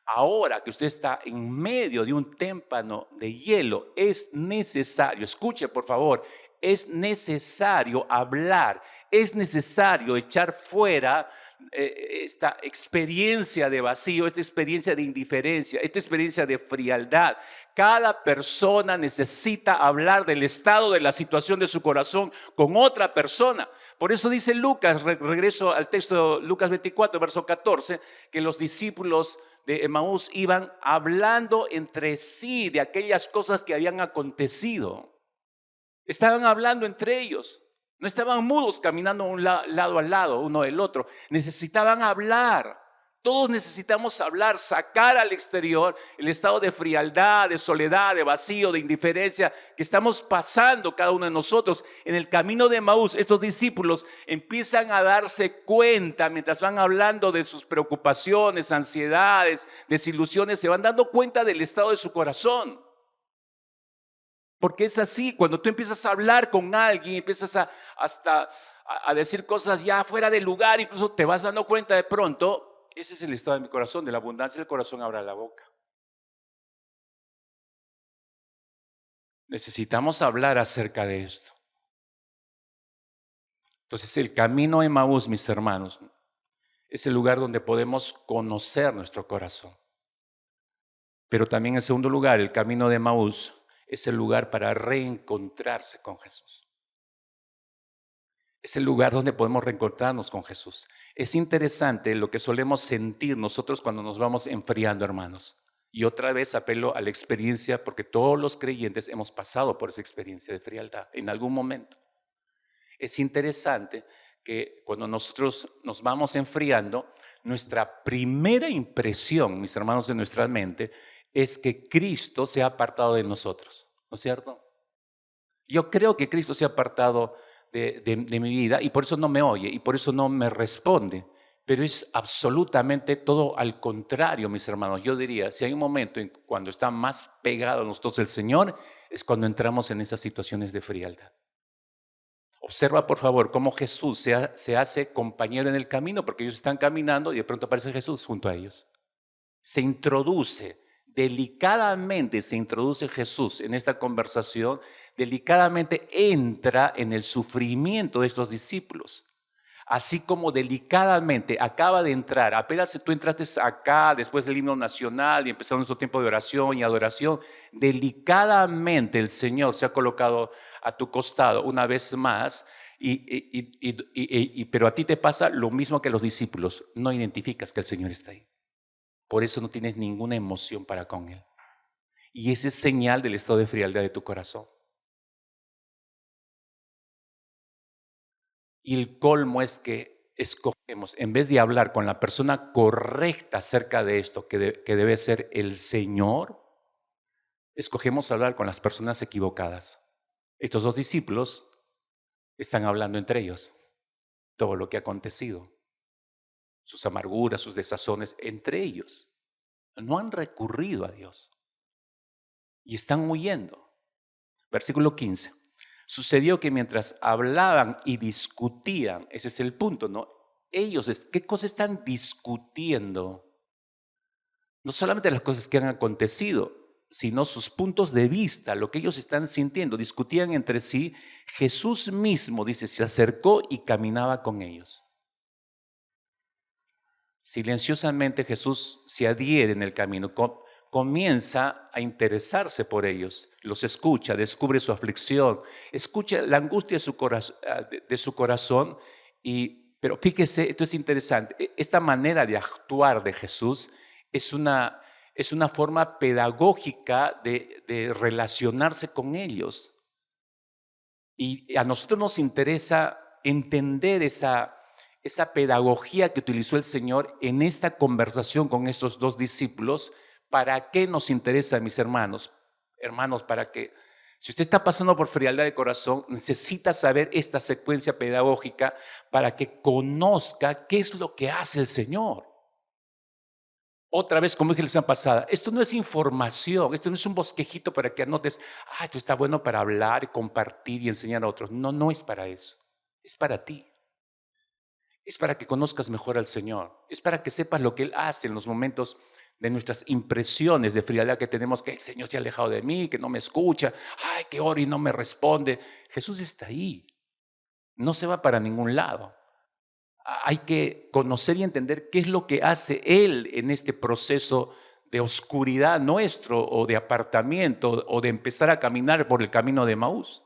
ahora que usted está en medio de un témpano de hielo, es necesario, escuche por favor, es necesario hablar, es necesario echar fuera esta experiencia de vacío, esta experiencia de indiferencia, esta experiencia de frialdad. Cada persona necesita hablar del estado de la situación de su corazón con otra persona. Por eso dice Lucas, regreso al texto de Lucas 24, verso 14, que los discípulos de Emaús iban hablando entre sí de aquellas cosas que habían acontecido. Estaban hablando entre ellos. No estaban mudos caminando lado a lado, uno del otro. Necesitaban hablar. Todos necesitamos hablar, sacar al exterior el estado de frialdad, de soledad, de vacío, de indiferencia que estamos pasando cada uno de nosotros. En el camino de Emaús, estos discípulos empiezan a darse cuenta mientras van hablando de sus preocupaciones, ansiedades, desilusiones, se van dando cuenta del estado de su corazón. Porque es así, cuando tú empiezas a hablar con alguien, empiezas a decir cosas ya fuera de lugar, incluso te vas dando cuenta de pronto, ese es el estado de mi corazón, de la abundancia del corazón abra la boca. Necesitamos hablar acerca de esto. Entonces el camino a Emaús, mis hermanos, es el lugar donde podemos conocer nuestro corazón. Pero también en segundo lugar, el camino de Emaús es el lugar para reencontrarse con Jesús. Es el lugar donde podemos reencontrarnos con Jesús. Es interesante lo que solemos sentir nosotros cuando nos vamos enfriando, hermanos. Y otra vez apelo a la experiencia, porque todos los creyentes hemos pasado por esa experiencia de frialdad en algún momento. Es interesante que cuando nosotros nos vamos enfriando, nuestra primera impresión, mis hermanos, de nuestra mente, es que Cristo se ha apartado de nosotros, ¿no es cierto? Yo creo que Cristo se ha apartado de mi vida y por eso no me oye y por eso no me responde. Pero es absolutamente todo al contrario, mis hermanos. Yo diría, si hay un momento cuando está más pegado a nosotros el Señor, es cuando entramos en esas situaciones de frialdad. Observa, por favor, cómo Jesús se hace compañero en el camino, porque ellos están caminando y de pronto aparece Jesús junto a ellos. Se introduce, delicadamente se introduce Jesús en esta conversación, delicadamente entra en el sufrimiento de estos discípulos. Así como delicadamente acaba de entrar, apenas tú entraste acá después del himno nacional y empezó nuestro tiempo de oración y adoración, delicadamente el Señor se ha colocado a tu costado una vez más, pero a ti te pasa lo mismo que a los discípulos, no identificas que el Señor está ahí. Por eso no tienes ninguna emoción para con Él. Y ese es señal del estado de frialdad de tu corazón. Y el colmo es que escogemos, en vez de hablar con la persona correcta acerca de esto, que debe ser el Señor, escogemos hablar con las personas equivocadas. Estos dos discípulos están hablando entre ellos todo lo que ha acontecido, sus amarguras, sus desazones, entre ellos. No han recurrido a Dios y están huyendo. Versículo 15. Sucedió que mientras hablaban y discutían, ese es el punto, ¿no? Ellos, ¿qué cosa están discutiendo? No solamente las cosas que han acontecido, sino sus puntos de vista, lo que ellos están sintiendo. Discutían entre sí. Jesús mismo, dice, se acercó y caminaba con ellos. Silenciosamente Jesús se adhiere en el camino, comienza a interesarse por ellos, los escucha, descubre su aflicción, escucha la angustia de su corazón y Pero fíjese, esto es interesante. Esta manera de actuar de Jesús es una forma pedagógica de relacionarse con ellos. Y a nosotros nos interesa entender esa pedagogía que utilizó el Señor en esta conversación con estos dos discípulos. ¿Para qué nos interesa, mis hermanos? Hermanos, para que, si usted está pasando por frialdad de corazón, necesita saber esta secuencia pedagógica para que conozca qué es lo que hace el Señor. Otra vez, como dije la semana pasada, esto no es información, esto no es un bosquejito para que anotes, esto está bueno para hablar, compartir y enseñar a otros. No, no es para eso, es para ti. Es para que conozcas mejor al Señor, es para que sepas lo que Él hace en los momentos de nuestras impresiones de frialdad que tenemos, que el Señor se ha alejado de mí, que no me escucha, que oro y no me responde. Jesús está ahí, no se va para ningún lado. Hay que conocer y entender qué es lo que hace Él en este proceso de oscuridad nuestro o de apartamiento o de empezar a caminar por el camino de Emaús.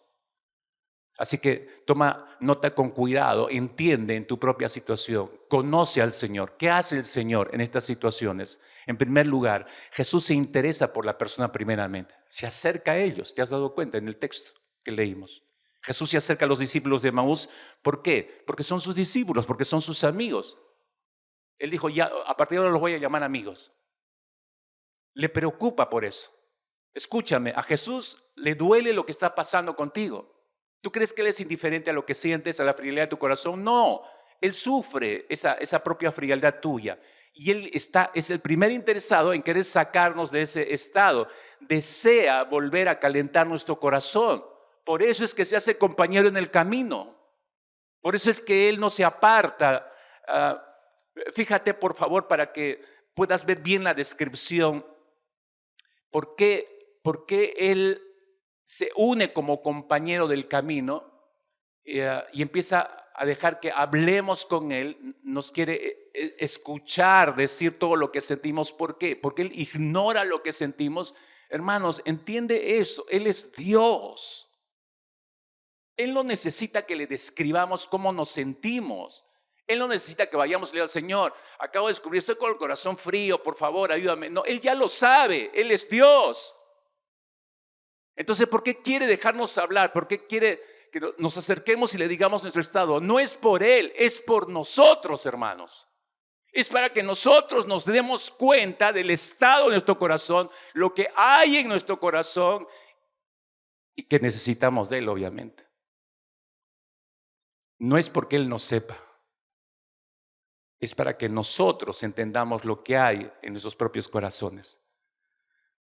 Así que toma nota con cuidado, entiende en tu propia situación, conoce al Señor. ¿Qué hace el Señor en estas situaciones? En primer lugar, Jesús se interesa por la persona primeramente, se acerca a ellos, ¿te has dado cuenta en el texto que leímos? Jesús se acerca a los discípulos de Emaús, ¿por qué? Porque son sus discípulos, porque son sus amigos. Él dijo, ya, a partir de ahora los voy a llamar amigos. Le preocupa por eso. Escúchame, a Jesús le duele lo que está pasando contigo. ¿Tú crees que Él es indiferente a lo que sientes, a la frialdad de tu corazón? No, Él sufre esa propia frialdad tuya. Y Él es el primer interesado en querer sacarnos de ese estado. Desea volver a calentar nuestro corazón. Por eso es que se hace compañero en el camino. Por eso es que Él no se aparta. Fíjate, por favor, para que puedas ver bien la descripción. ¿Por qué Él se une como compañero del camino y empieza a dejar que hablemos con Él? Nos quiere escuchar decir todo lo que sentimos. ¿Por qué? Porque Él ignora lo que sentimos. Hermanos, entiende eso. Él es Dios. Él no necesita que le describamos cómo nos sentimos. Él no necesita que vayamos y le diga al Señor, acabo de descubrir, estoy con el corazón frío, por favor, ayúdame. No, Él ya lo sabe, Él es Dios. Entonces, ¿por qué quiere dejarnos hablar? ¿Por qué quiere que nos acerquemos y le digamos nuestro estado? No es por Él, es por nosotros, hermanos. Es para que nosotros nos demos cuenta del estado de nuestro corazón, lo que hay en nuestro corazón y que necesitamos de Él, obviamente. No es porque Él no sepa, es para que nosotros entendamos lo que hay en nuestros propios corazones.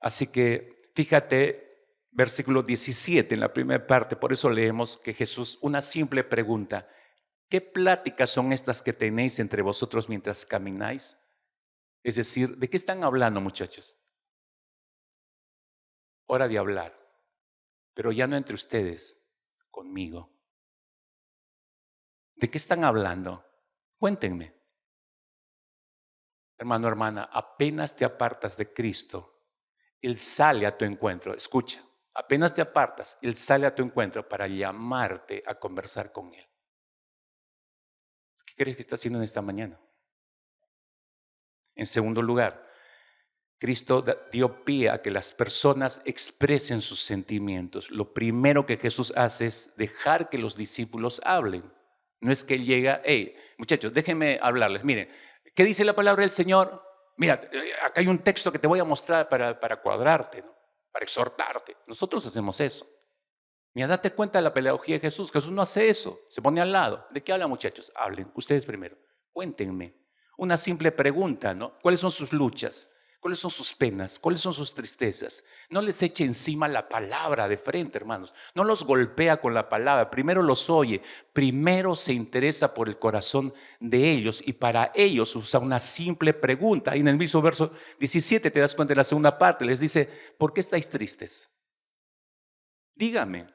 Así que fíjate, versículo 17 en la primera parte, por eso leemos que Jesús, una simple pregunta, ¿qué pláticas son estas que tenéis entre vosotros mientras camináis? Es decir, ¿de qué están hablando, muchachos? Hora de hablar, pero ya no entre ustedes, conmigo. ¿De qué están hablando? Cuéntenme. Hermano, hermana, apenas te apartas de Cristo, Él sale a tu encuentro. Escucha, apenas te apartas, Él sale a tu encuentro para llamarte a conversar con Él. ¿Qué crees que está haciendo en esta mañana? En segundo lugar, Cristo dio pie a que las personas expresen sus sentimientos. Lo primero que Jesús hace es dejar que los discípulos hablen. No es que Él llega, hey, muchachos, déjenme hablarles. Miren, ¿qué dice la palabra del Señor? Mira, acá hay un texto que te voy a mostrar para cuadrarte, ¿no? Para exhortarte. Nosotros hacemos eso. Mira, date cuenta de la pedagogía de Jesús. Jesús no hace eso, se pone al lado. ¿De qué hablan, muchachos? Hablen, ustedes primero. Cuéntenme. Una simple pregunta, ¿no? ¿Cuáles son sus luchas? ¿Cuáles son sus penas? ¿Cuáles son sus tristezas? No les eche encima la palabra de frente, hermanos. No los golpea con la palabra. Primero los oye. Primero se interesa por el corazón de ellos. Y para ellos usa una simple pregunta. Y en el mismo verso 17 te das cuenta de la segunda parte. Les dice, ¿por qué estáis tristes? Dígame.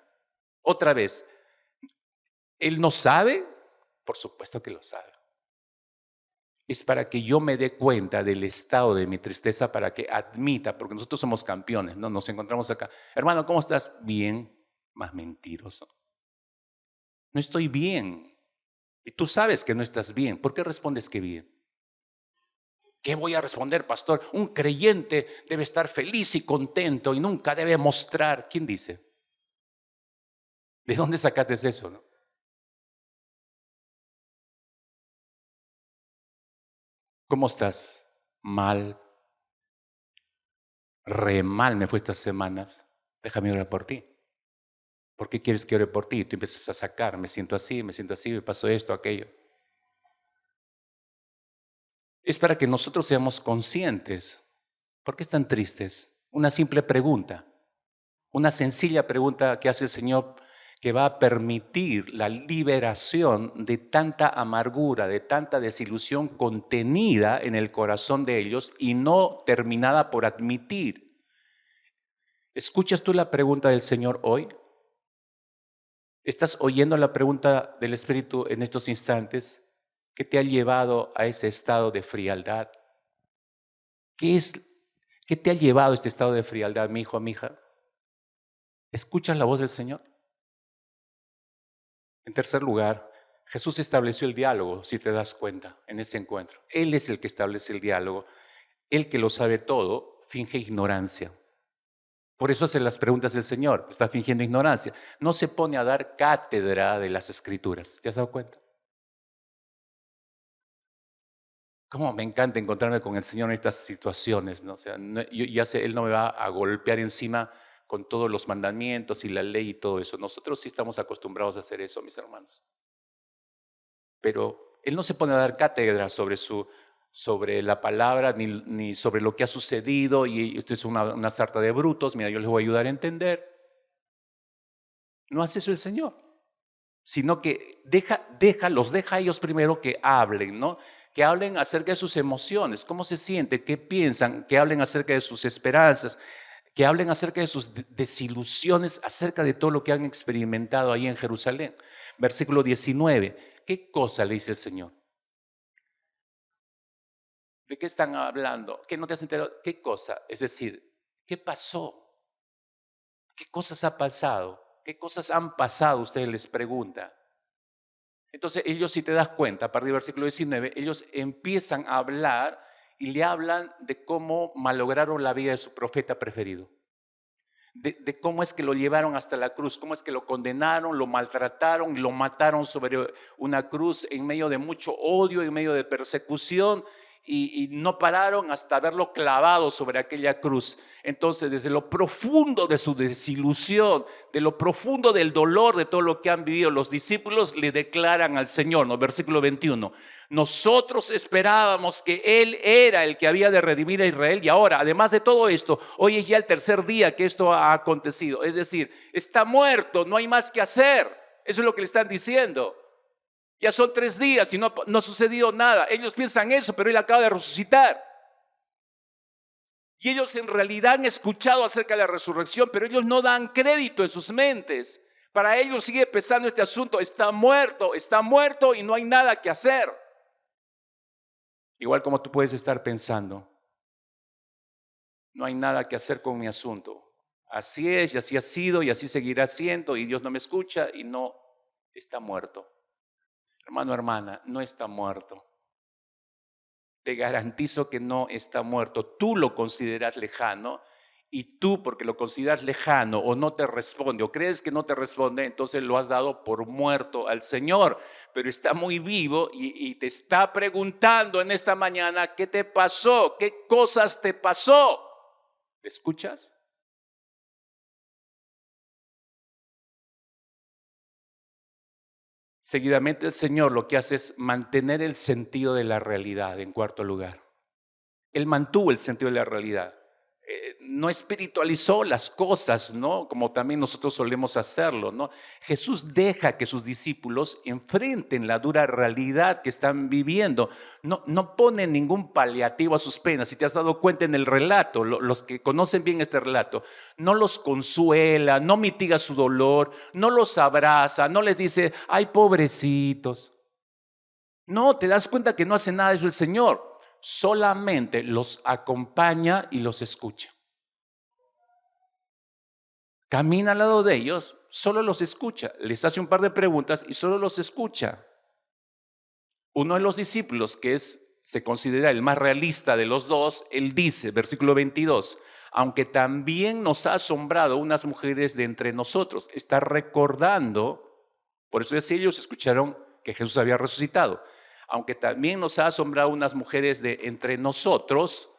Otra vez. ¿Él no sabe? Por supuesto que lo sabe. Es para que yo me dé cuenta del estado de mi tristeza, para que admita, porque nosotros somos campeones, ¿no? Nos encontramos acá. Hermano, ¿cómo estás? Bien, más mentiroso. No estoy bien. Y tú sabes que no estás bien. ¿Por qué respondes que bien? ¿Qué voy a responder, pastor? Un creyente debe estar feliz y contento y nunca debe mostrar. ¿Quién dice? ¿De dónde sacaste eso, no? ¿Cómo estás? Mal, re mal me fue estas semanas. Déjame orar por ti. ¿Por qué quieres que ore por ti? Y tú empiezas a sacar, me siento así, me pasó esto, aquello. Es para que nosotros seamos conscientes. ¿Por qué están tristes? Una simple pregunta, una sencilla pregunta que hace el Señor que va a permitir la liberación de tanta amargura, de tanta desilusión contenida en el corazón de ellos y no terminada por admitir. ¿Escuchas tú la pregunta del Señor hoy? ¿Estás oyendo la pregunta del Espíritu en estos instantes? ¿Qué te ha llevado a ese estado de frialdad? ¿Qué te ha llevado a este estado de frialdad, mi hijo, mi hija? ¿Escuchas la voz del Señor? En tercer lugar, Jesús estableció el diálogo, si te das cuenta, en ese encuentro. Él es el que establece el diálogo. Él que lo sabe todo, finge ignorancia. Por eso hace las preguntas del Señor, está fingiendo ignorancia. No se pone a dar cátedra de las Escrituras. ¿Te has dado cuenta? Cómo me encanta encontrarme con el Señor en estas situaciones, ¿no? O sea, Él no me va a golpear encima con todos los mandamientos y la ley y todo eso. Nosotros sí estamos acostumbrados a hacer eso, mis hermanos. Pero Él no se pone a dar cátedra sobre la palabra ni sobre lo que ha sucedido y esto es una sarta de brutos, mira, yo les voy a ayudar a entender. No hace eso el Señor, sino que los deja a ellos primero que hablen, ¿no? Que hablen acerca de sus emociones, cómo se sienten, qué piensan, que hablen acerca de sus esperanzas, que hablen acerca de sus desilusiones, acerca de todo lo que han experimentado ahí en Jerusalén. Versículo 19, ¿qué cosa le dice el Señor? ¿De qué están hablando? ¿Qué no te has enterado? ¿Qué cosa? Es decir, ¿qué pasó? ¿Qué cosas ha pasado? ¿Qué cosas han pasado? Usted les pregunta. Entonces ellos, si te das cuenta, a partir del versículo 19, ellos empiezan a hablar y le hablan de cómo malograron la vida de su profeta preferido. De cómo es que lo llevaron hasta la cruz, cómo es que lo condenaron, lo maltrataron, lo mataron sobre una cruz en medio de mucho odio, en medio de persecución, y no pararon hasta verlo clavado sobre aquella cruz. Entonces, desde lo profundo de su desilusión, de lo profundo del dolor de todo lo que han vivido, los discípulos le declaran al Señor, ¿no? Versículo 21. Nosotros esperábamos que Él era el que había de redimir a Israel y ahora, además de todo esto, hoy es ya el tercer día que esto ha acontecido. Es decir, está muerto, no hay más que hacer. Eso es lo que le están diciendo. Ya son 3 días y no ha sucedido nada. Ellos piensan eso, pero Él acaba de resucitar. Y ellos en realidad han escuchado acerca de la resurrección, pero ellos no dan crédito en sus mentes. Para ellos sigue pesando este asunto. Está muerto y no hay nada que hacer. Igual como tú puedes estar pensando, no hay nada que hacer con mi asunto. Así es y así ha sido y así seguirá siendo y Dios no me escucha y no está muerto. Hermano, hermana, no está muerto. Te garantizo que no está muerto. Tú lo consideras lejano y tú porque lo consideras lejano o no te responde o crees que no te responde, entonces lo has dado por muerto al Señor. Pero está muy vivo y te está preguntando en esta mañana, ¿qué te pasó? ¿Qué cosas te pasó? ¿Me escuchas? Seguidamente el Señor lo que hace es mantener el sentido de la realidad en cuarto lugar. Él mantuvo el sentido de la realidad. No espiritualizó las cosas, ¿no? Como también nosotros solemos hacerlo, ¿no? Jesús deja que sus discípulos enfrenten la dura realidad que están viviendo. No pone ningún paliativo a sus penas. Si te has dado cuenta en el relato, los que conocen bien este relato, no los consuela, no mitiga su dolor, no los abraza, no les dice, ay, pobrecitos. No, te das cuenta que no hace nada de eso el Señor. Solamente los acompaña y los escucha. Camina al lado de ellos, solo los escucha, les hace un par de preguntas y solo los escucha. Uno de los discípulos, se considera el más realista de los dos, él dice, versículo 22, aunque también nos ha asombrado unas mujeres de entre nosotros. Está recordando, por eso es que ellos escucharon que Jesús había resucitado. Aunque también nos ha asombrado unas mujeres de entre nosotros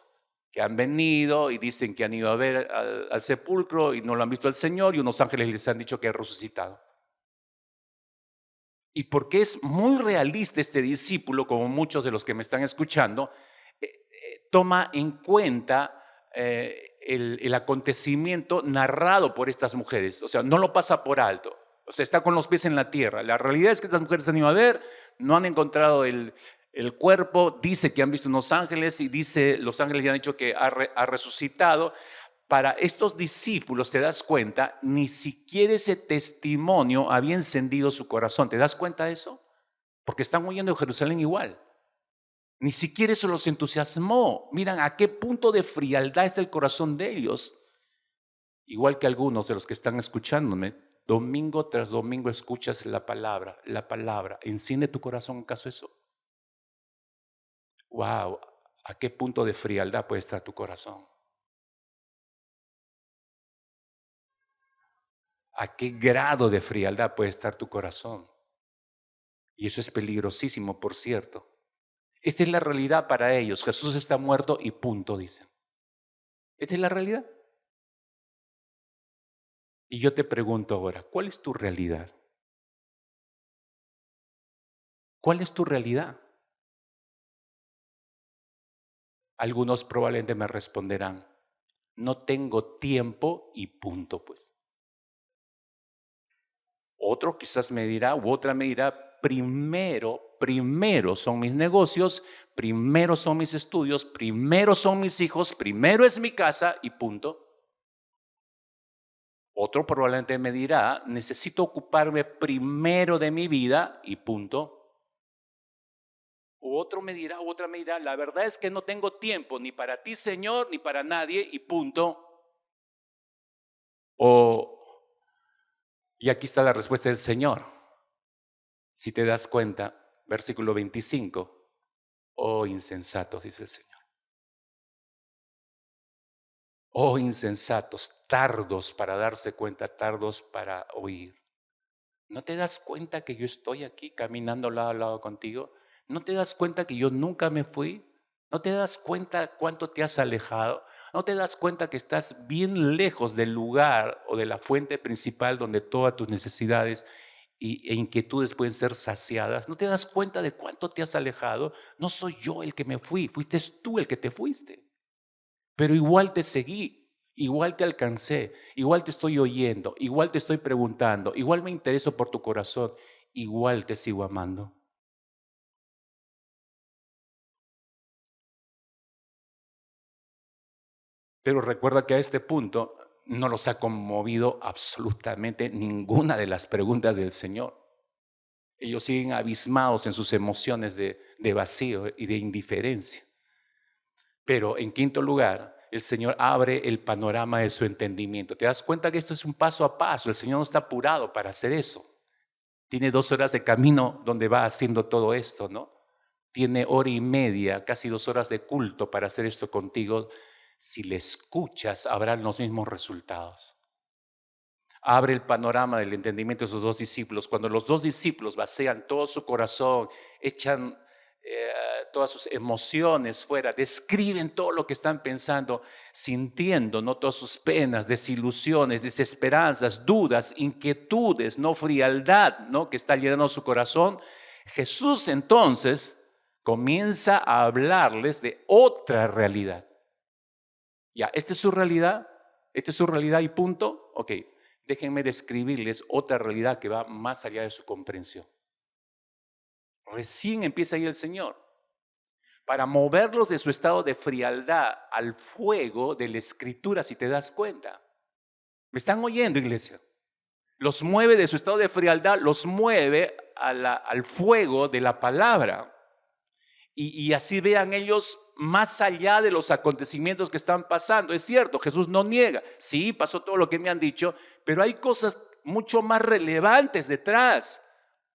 que han venido y dicen que han ido a ver al sepulcro y no lo han visto al Señor, y unos ángeles les han dicho que ha resucitado. Y porque es muy realista este discípulo, como muchos de los que me están escuchando, toma en cuenta el acontecimiento narrado por estas mujeres. O sea, no lo pasa por alto. O sea, está con los pies en la tierra. La realidad es que estas mujeres han ido a ver, no han encontrado el cuerpo, dice que han visto unos ángeles y dice, los ángeles ya han dicho que ha resucitado. Para estos discípulos, te das cuenta, ni siquiera ese testimonio había encendido su corazón. ¿Te das cuenta de eso? Porque están huyendo de Jerusalén igual. Ni siquiera eso los entusiasmó. Miran a qué punto de frialdad está el corazón de ellos. Igual que algunos de los que están escuchándome, domingo tras domingo escuchas la palabra. ¿Enciende tu corazón acaso eso? Wow, ¿a qué punto de frialdad puede estar tu corazón? ¿A qué grado de frialdad puede estar tu corazón? Y eso es peligrosísimo, por cierto. Esta es la realidad para ellos. Jesús está muerto y punto, dicen. Esta es la realidad. Y yo te pregunto ahora, ¿cuál es tu realidad? ¿Cuál es tu realidad? Algunos probablemente me responderán, no tengo tiempo y punto, pues. Otro quizás me dirá, u otra me dirá, primero son mis negocios, primero son mis estudios, primero son mis hijos, primero es mi casa y punto. Otro probablemente me dirá, necesito ocuparme primero de mi vida y punto. Otro me dirá, otra me dirá, la verdad es que no tengo tiempo ni para ti, Señor, ni para nadie y punto. Y aquí está la respuesta del Señor. Si te das cuenta, versículo 25, oh insensatos, dice el Señor. Oh insensatos, tardos para darse cuenta, tardos para oír. ¿No te das cuenta que yo estoy aquí caminando lado a lado contigo? ¿No te das cuenta que yo nunca me fui? ¿No te das cuenta cuánto te has alejado? ¿No te das cuenta que estás bien lejos del lugar o de la fuente principal donde todas tus necesidades e inquietudes pueden ser saciadas? ¿No te das cuenta de cuánto te has alejado? No soy yo el que me fui, fuiste tú el que te fuiste. Pero igual te seguí, igual te alcancé, igual te estoy oyendo, igual te estoy preguntando, igual me intereso por tu corazón, igual te sigo amando. Pero recuerda que a este punto no los ha conmovido absolutamente ninguna de las preguntas del Señor. Ellos siguen abismados en sus emociones de vacío y de indiferencia. Pero en quinto lugar, el Señor abre el panorama de su entendimiento. ¿Te das cuenta que esto es un paso a paso? El Señor no está apurado para hacer eso. Tiene 2 horas de camino donde va haciendo todo esto, ¿no? Tiene 1:30, casi 2 horas de culto para hacer esto contigo. Si le escuchas, habrán los mismos resultados. Abre el panorama del entendimiento de sus 2 discípulos. Cuando los 2 discípulos vacían todo su corazón, echan todas sus emociones fuera, describen todo lo que están pensando, sintiendo, ¿no? Todas sus penas, desilusiones, desesperanzas, dudas, inquietudes, no frialdad, ¿no? Que está llenando su corazón. Jesús entonces comienza a hablarles de otra realidad. Ya, esta es su realidad y punto. Ok, déjenme describirles otra realidad que va más allá de su comprensión. Recién empieza ahí el Señor para moverlos de su estado de frialdad al fuego de la Escritura, si te das cuenta. ¿Me están oyendo, iglesia? Los mueve de su estado de frialdad, los mueve al fuego de la palabra. Y así vean ellos más allá de los acontecimientos que están pasando. Es cierto, Jesús no niega. Sí, pasó todo lo que me han dicho, pero hay cosas mucho más relevantes detrás.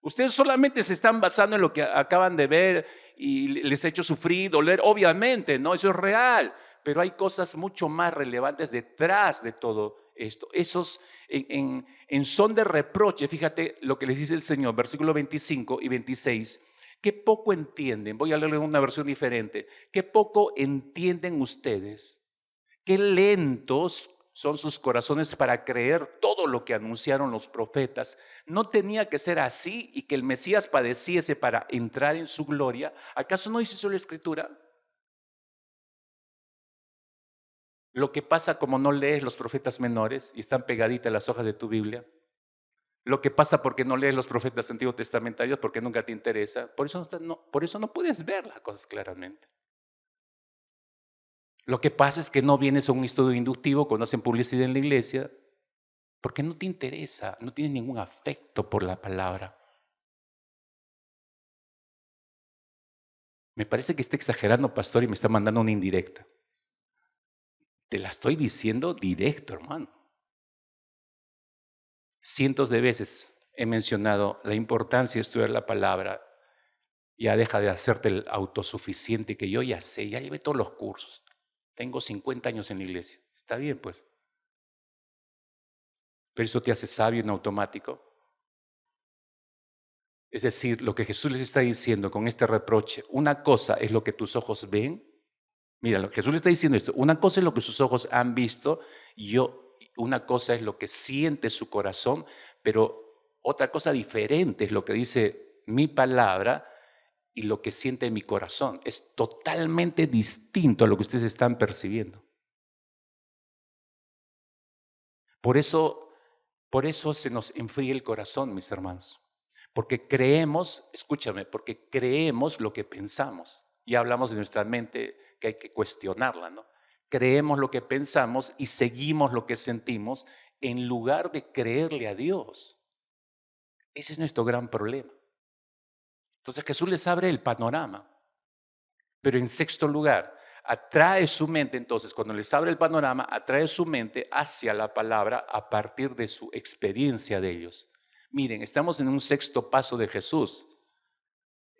Ustedes solamente se están basando en lo que acaban de ver y les ha hecho sufrir, doler. Obviamente, ¿no? Eso es real. Pero hay cosas mucho más relevantes detrás de todo esto. Esos en son de reproche, fíjate lo que les dice el Señor, versículos 25 y 26. Qué poco entienden, voy a leerle una versión diferente. Qué poco entienden ustedes. Qué lentos son sus corazones para creer todo lo que anunciaron los profetas. ¿No tenía que ser así y que el Mesías padeciese para entrar en su gloria? ¿Acaso no dice eso la Escritura? Lo que pasa como no lees los profetas menores y están pegaditas las hojas de tu Biblia. Lo que pasa porque no lees los profetas antiguos testamentarios porque nunca te interesa. Por eso no puedes ver las cosas claramente. Lo que pasa es que no vienes a un estudio inductivo cuando hacen publicidad en la iglesia porque no te interesa, no tienes ningún afecto por la palabra. Me parece que está exagerando, pastor, y me está mandando una indirecta. Te la estoy diciendo directo, hermano. Cientos de veces he mencionado la importancia de estudiar la palabra. Ya deja de hacerte el autosuficiente que yo ya sé, ya llevé todos los cursos. Tengo 50 años en la iglesia. Está bien, pues. Pero eso te hace sabio en automático. Es decir, lo que Jesús les está diciendo con este reproche, una cosa es lo que tus ojos ven. Mira, lo que Jesús le está diciendo esto, una cosa es lo que sus ojos han visto, una cosa es lo que siente su corazón, pero otra cosa diferente es lo que dice mi palabra y lo que siente mi corazón. Es totalmente distinto a lo que ustedes están percibiendo. Por eso se nos enfría el corazón, mis hermanos. Porque creemos, escúchame, porque creemos lo que pensamos. Ya hablamos de nuestra mente que hay que cuestionarla, ¿no? Creemos lo que pensamos y seguimos lo que sentimos en lugar de creerle a Dios. Ese es nuestro gran problema. Entonces Jesús les abre el panorama. Pero en sexto lugar, atrae su mente, entonces cuando les abre el panorama, atrae su mente hacia la palabra a partir de su experiencia de ellos. Miren, estamos en un sexto paso de Jesús.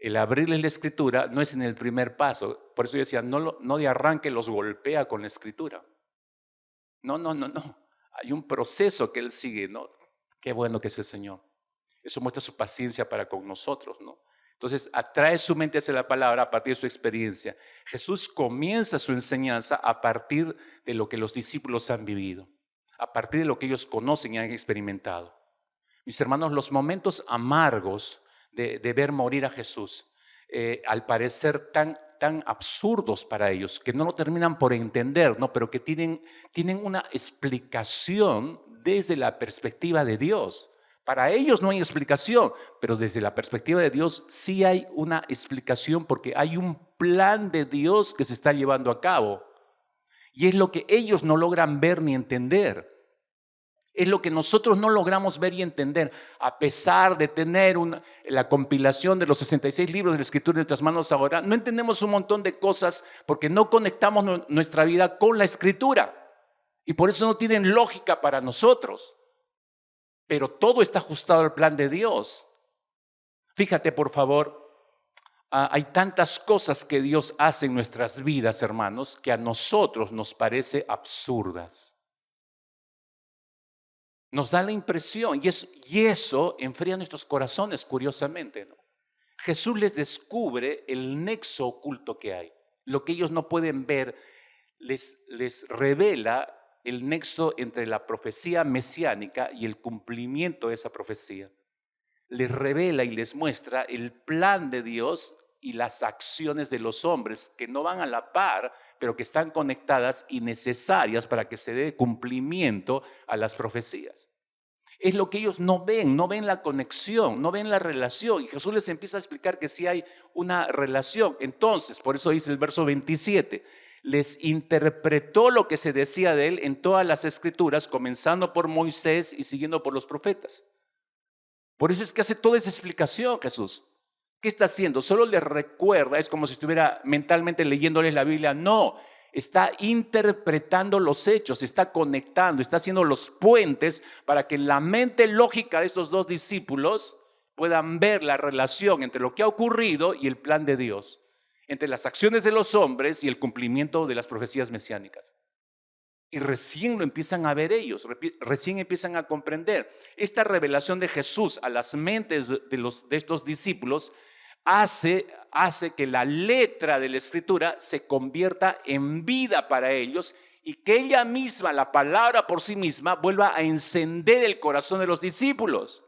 El abrirles la escritura no es en el primer paso. Por eso yo decía, no de arranque los golpea con la escritura. No. Hay un proceso que Él sigue, ¿no? Qué bueno que es el Señor. Eso muestra su paciencia para con nosotros, ¿no? Entonces, atrae su mente hacia la palabra a partir de su experiencia. Jesús comienza su enseñanza a partir de lo que los discípulos han vivido, a partir de lo que ellos conocen y han experimentado. Mis hermanos, los momentos amargos de ver morir a Jesús, al parecer tan absurdos para ellos, que no lo terminan por entender, ¿no? Pero que tienen una explicación desde la perspectiva de Dios. Para ellos no hay explicación, pero desde la perspectiva de Dios sí hay una explicación porque hay un plan de Dios que se está llevando a cabo. Y es lo que ellos no logran ver ni entender. Es lo que nosotros no logramos ver y entender, a pesar de tener la compilación de los 66 libros de la Escritura en nuestras manos ahora. No entendemos un montón de cosas porque no conectamos nuestra vida con la Escritura. Y por eso no tienen lógica para nosotros. Pero todo está ajustado al plan de Dios. Fíjate, por favor, hay tantas cosas que Dios hace en nuestras vidas, hermanos, que a nosotros nos parece absurdas. Nos da la impresión, y eso enfría nuestros corazones, curiosamente, ¿no? Jesús les descubre el nexo oculto que hay. Lo que ellos no pueden ver, les revela el nexo entre la profecía mesiánica y el cumplimiento de esa profecía. Les revela y les muestra el plan de Dios y las acciones de los hombres que no van a la par, pero que están conectadas y necesarias para que se dé cumplimiento a las profecías. Es lo que ellos no ven la conexión, no ven la relación. Y Jesús les empieza a explicar que sí hay una relación. Entonces, por eso dice el verso 27, les interpretó lo que se decía de él en todas las escrituras, comenzando por Moisés y siguiendo por los profetas. Por eso es que hace toda esa explicación Jesús. ¿Qué está haciendo? Solo les recuerda, es como si estuviera mentalmente leyéndoles la Biblia. No, está interpretando los hechos, está conectando, está haciendo los puentes para que en la mente lógica de estos dos discípulos puedan ver la relación entre lo que ha ocurrido y el plan de Dios, entre las acciones de los hombres y el cumplimiento de las profecías mesiánicas. Y recién lo empiezan a ver ellos, recién empiezan a comprender. Esta revelación de Jesús a las mentes de estos discípulos hace que la letra de la Escritura se convierta en vida para ellos y que ella misma, la palabra por sí misma, vuelva a encender el corazón de los discípulos.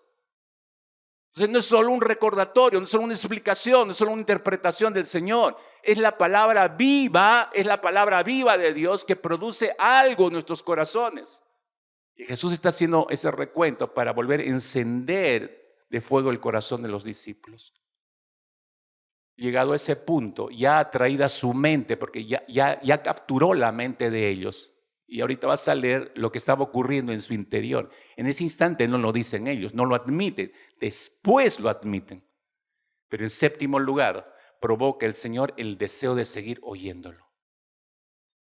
Entonces no es solo un recordatorio, no es solo una explicación, no es solo una interpretación del Señor. Es la palabra viva de Dios que produce algo en nuestros corazones. Y Jesús está haciendo ese recuento para volver a encender de fuego el corazón de los discípulos. Llegado a ese punto, ya atraída su mente, porque ya capturó la mente de ellos. Y ahorita vas a leer lo que estaba ocurriendo en su interior. En ese instante no lo dicen ellos, no lo admiten. Después lo admiten. Pero en séptimo lugar, provoca el Señor el deseo de seguir oyéndolo.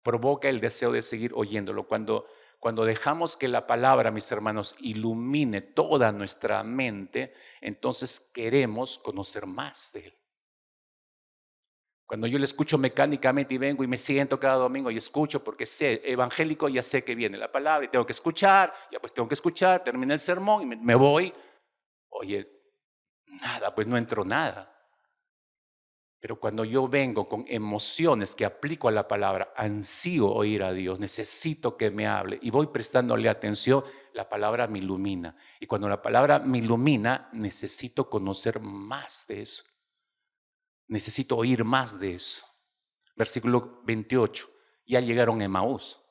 Provoca el deseo de seguir oyéndolo. Cuando dejamos que la palabra, mis hermanos, ilumine toda nuestra mente, entonces queremos conocer más de Él. Cuando yo le escucho mecánicamente y vengo y me siento cada domingo y escucho porque sé, evangélico, ya sé que viene la palabra y tengo que escuchar, ya pues tengo que escuchar, termina el sermón y me voy. Oye, nada, pues no entro nada. Pero cuando yo vengo con emociones que aplico a la palabra, ansío oír a Dios, necesito que me hable y voy prestándole atención, la palabra me ilumina. Y cuando la palabra me ilumina, necesito conocer más de eso. Necesito oír más de eso. Versículo 28, ya llegaron a Emaús.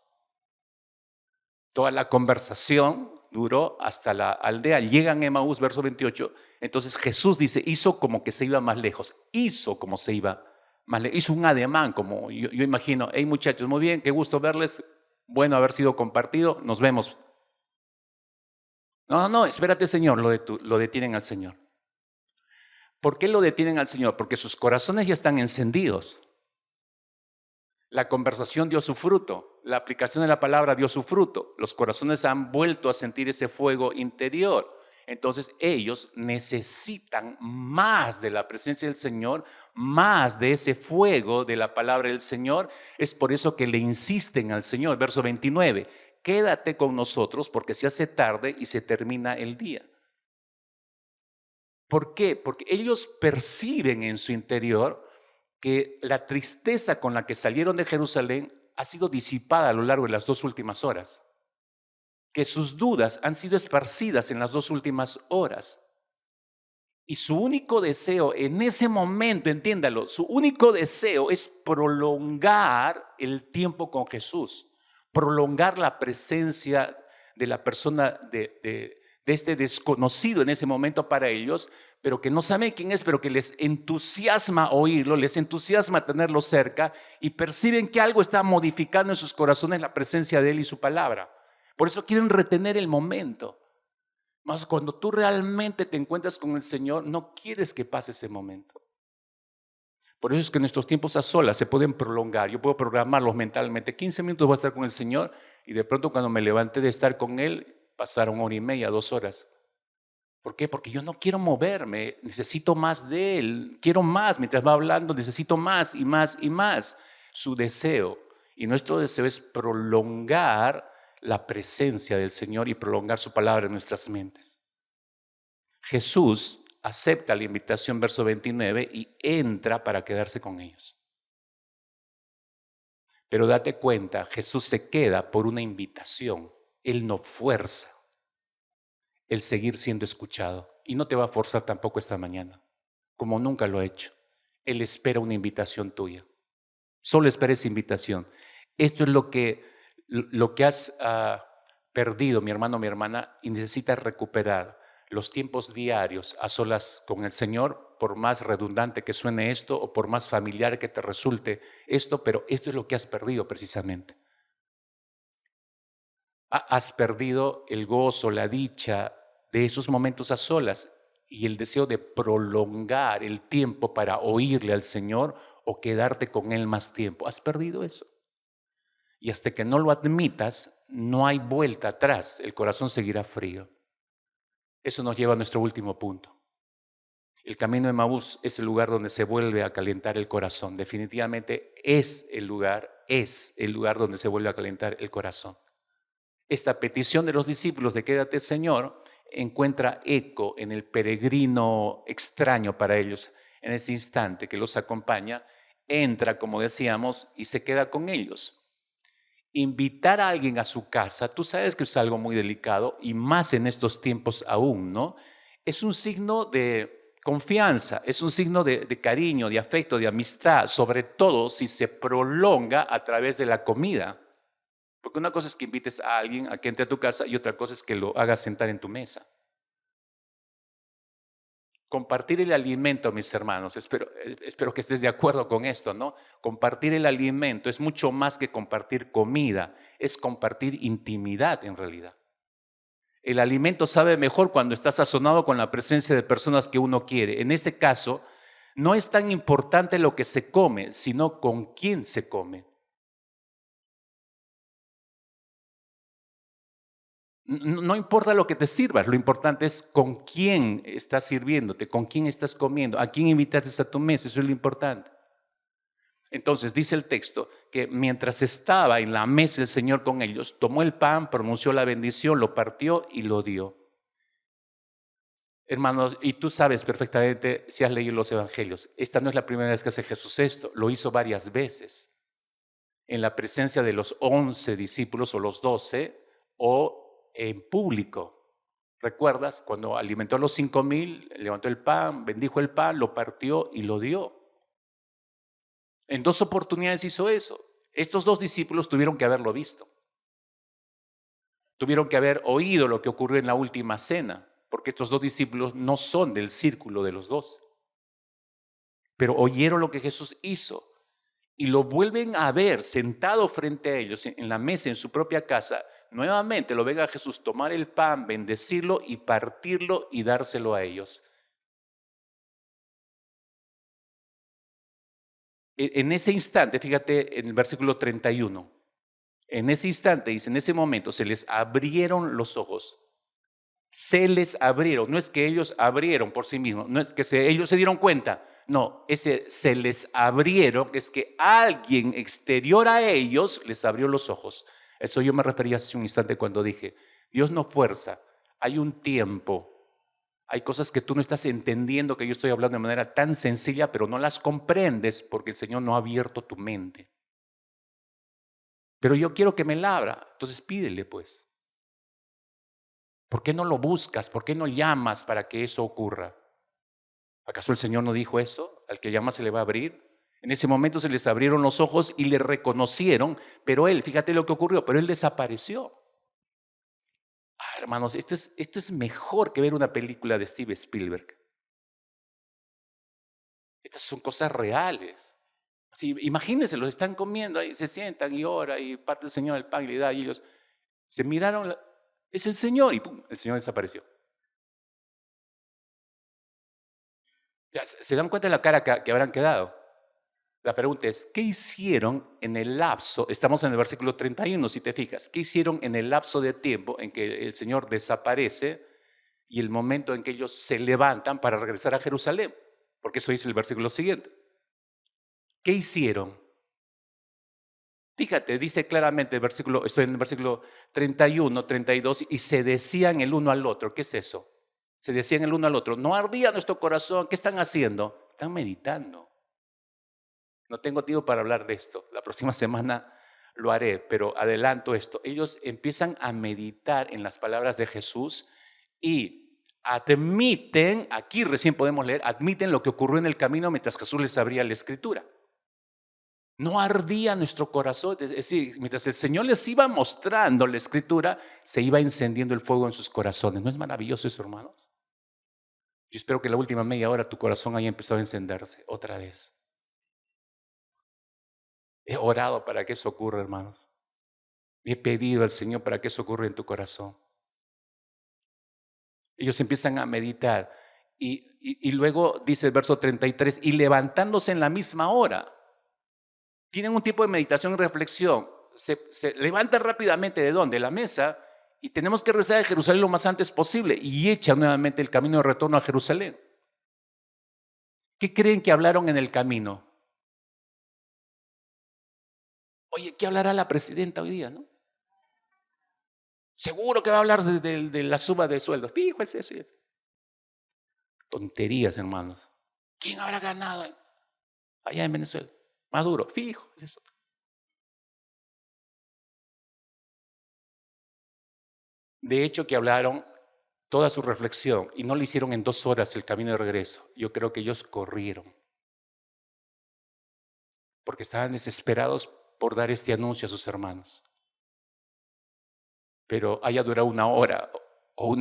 Toda la conversación duró hasta la aldea. Llegan a Emaús, verso 28. Entonces Jesús dice, hizo como que se iba más lejos. Hizo como se iba más lejos. Hizo un ademán, como yo imagino. Hey muchachos, muy bien, qué gusto verles. Bueno haber sido compartido. Nos vemos. No, espérate, Señor, lo detienen al Señor. ¿Por qué lo detienen al Señor? Porque sus corazones ya están encendidos. La conversación dio su fruto, la aplicación de la palabra dio su fruto, los corazones han vuelto a sentir ese fuego interior. Entonces ellos necesitan más de la presencia del Señor, más de ese fuego de la palabra del Señor. Es por eso que le insisten al Señor. Verso 29, quédate con nosotros porque se hace tarde y se termina el día. ¿Por qué? Porque ellos perciben en su interior que la tristeza con la que salieron de Jerusalén ha sido disipada a lo largo de las 2 últimas horas, que sus dudas han sido esparcidas en las 2 últimas horas. Y su único deseo en ese momento, entiéndalo, su único deseo es prolongar el tiempo con Jesús, prolongar la presencia de la persona de este desconocido en ese momento para ellos, pero que no saben quién es, pero que les entusiasma oírlo, les entusiasma tenerlo cerca y perciben que algo está modificando en sus corazones la presencia de Él y su palabra. Por eso quieren retener el momento. Mas cuando tú realmente te encuentras con el Señor, no quieres que pase ese momento. Por eso es que nuestros tiempos a solas se pueden prolongar. Yo puedo programarlos mentalmente. 15 minutos voy a estar con el Señor y de pronto cuando me levanté de estar con Él, pasaron 1 hora y media, 2 horas. ¿Por qué? Porque yo no quiero moverme, necesito más de Él, quiero más, mientras va hablando necesito más y más y más. Su deseo y nuestro deseo es prolongar la presencia del Señor y prolongar su palabra en nuestras mentes. Jesús acepta la invitación, verso 29, y entra para quedarse con ellos. Pero date cuenta, Jesús se queda por una invitación, Él no fuerza el seguir siendo escuchado. Y no te va a forzar tampoco esta mañana, como nunca lo ha hecho. Él espera una invitación tuya. Solo espera esa invitación. Esto es lo que has perdido, mi hermano, mi hermana, y necesitas recuperar los tiempos diarios a solas con el Señor, por más redundante que suene esto o por más familiar que te resulte esto, pero esto es lo que has perdido precisamente. Has perdido el gozo, la dicha de esos momentos a solas y el deseo de prolongar el tiempo para oírle al Señor o quedarte con Él más tiempo. Has perdido eso. Y hasta que no lo admitas, no hay vuelta atrás. El corazón seguirá frío. Eso nos lleva a nuestro último punto. El camino de Maús es el lugar donde se vuelve a calentar el corazón. Definitivamente es el lugar donde se vuelve a calentar el corazón. Esta petición de los discípulos de quédate, Señor, encuentra eco en el peregrino extraño para ellos. En ese instante que los acompaña, entra, como decíamos, y se queda con ellos. Invitar a alguien a su casa, tú sabes que es algo muy delicado y más en estos tiempos aún, ¿no? Es un signo de confianza, es un signo de cariño, de afecto, de amistad, sobre todo si se prolonga a través de la comida. Porque una cosa es que invites a alguien a que entre a tu casa y otra cosa es que lo hagas sentar en tu mesa. Compartir el alimento, mis hermanos, espero que estés de acuerdo con esto, ¿no? Compartir el alimento es mucho más que compartir comida, es compartir intimidad en realidad. El alimento sabe mejor cuando está sazonado con la presencia de personas que uno quiere. En ese caso, no es tan importante lo que se come, sino con quién se come. No importa lo que te sirvas, lo importante es con quién estás sirviéndote, con quién estás comiendo, a quién invitaste a tu mesa, eso es lo importante. Entonces dice el texto que mientras estaba en la mesa el Señor con ellos, tomó el pan, pronunció la bendición, lo partió y lo dio. Hermanos, y tú sabes perfectamente si has leído los evangelios, esta no es la primera vez que hace Jesús esto, lo hizo varias veces en la presencia de los 11 discípulos o los 12 o en público. ¿Recuerdas? Cuando alimentó a los 5,000, levantó el pan, bendijo el pan, lo partió y lo dio. En 2 oportunidades hizo eso. Estos 2 discípulos tuvieron que haberlo visto. Tuvieron que haber oído lo que ocurrió en la última cena, porque estos 2 discípulos no son del círculo de los 12. Pero oyeron lo que Jesús hizo y lo vuelven a ver sentado frente a ellos en la mesa en su propia casa. Nuevamente lo ven a Jesús tomar el pan, bendecirlo y partirlo y dárselo a ellos. En ese instante, fíjate en el versículo 31, en ese instante, dice, en ese momento se les abrieron los ojos. Se les abrieron, no es que ellos abrieron por sí mismos, no es que ellos se dieron cuenta, no, ese se les abrieron, es que alguien exterior a ellos les abrió los ojos. Eso yo me refería hace un instante cuando dije, Dios no fuerza, hay un tiempo. Hay cosas que tú no estás entendiendo, que yo estoy hablando de manera tan sencilla, pero no las comprendes porque el Señor no ha abierto tu mente. Pero yo quiero que me la abra, entonces pídele pues. ¿Por qué no lo buscas? ¿Por qué no llamas para que eso ocurra? ¿Acaso el Señor no dijo eso? Al que llama se le va a abrir. En ese momento se les abrieron los ojos y le reconocieron, pero él, fíjate lo que ocurrió, pero él desapareció. Hermanos, esto es mejor que ver una película de Steven Spielberg. Estas son cosas reales. Así, imagínense, los están comiendo ahí, se sientan y oran y parte el Señor el pan y le da y ellos se miraron, es el Señor y ¡pum! El Señor desapareció. Ya, ¿se dan cuenta de la cara que habrán quedado? La pregunta es, ¿qué hicieron en el lapso? Estamos en el versículo 31, si te fijas. ¿Qué hicieron en el lapso de tiempo en que el Señor desaparece y el momento en que ellos se levantan para regresar a Jerusalén? Porque eso dice el versículo siguiente. ¿Qué hicieron? Fíjate, dice claramente el versículo, estoy en el versículo 31, 32, y se decían el uno al otro. ¿Qué es eso? Se decían el uno al otro, no ardía nuestro corazón. ¿Qué están haciendo? Están meditando. No tengo tiempo para hablar de esto. La próxima semana lo haré, pero adelanto esto. Ellos empiezan a meditar en las palabras de Jesús y admiten, aquí recién podemos leer, admiten lo que ocurrió en el camino mientras Jesús les abría la escritura. No ardía nuestro corazón, es decir, mientras el Señor les iba mostrando la escritura, se iba encendiendo el fuego en sus corazones. ¿No es maravilloso eso, hermanos? Yo espero que la última media hora tu corazón haya empezado a encenderse otra vez. He orado para que eso ocurra, hermanos. He pedido al Señor para que eso ocurra en tu corazón. Ellos empiezan a meditar y luego dice el verso 33, y levantándose en la misma hora, tienen un tiempo de meditación y reflexión. Se levantan rápidamente ¿de dónde? De la mesa y tenemos que regresar a Jerusalén lo más antes posible y echan nuevamente el camino de retorno a Jerusalén. ¿Qué creen que hablaron en el camino? Oye, ¿qué hablará la presidenta hoy día, no? Seguro que va a hablar de la suba de sueldos. Fijo, es eso y eso. Tonterías, hermanos. ¿Quién habrá ganado allá en Venezuela? Maduro, fijo, es eso. De hecho, que hablaron toda su reflexión y no lo hicieron en 2 horas el camino de regreso. Yo creo que ellos corrieron porque estaban desesperados por dar este anuncio a sus hermanos. Pero haya durado 1 hora o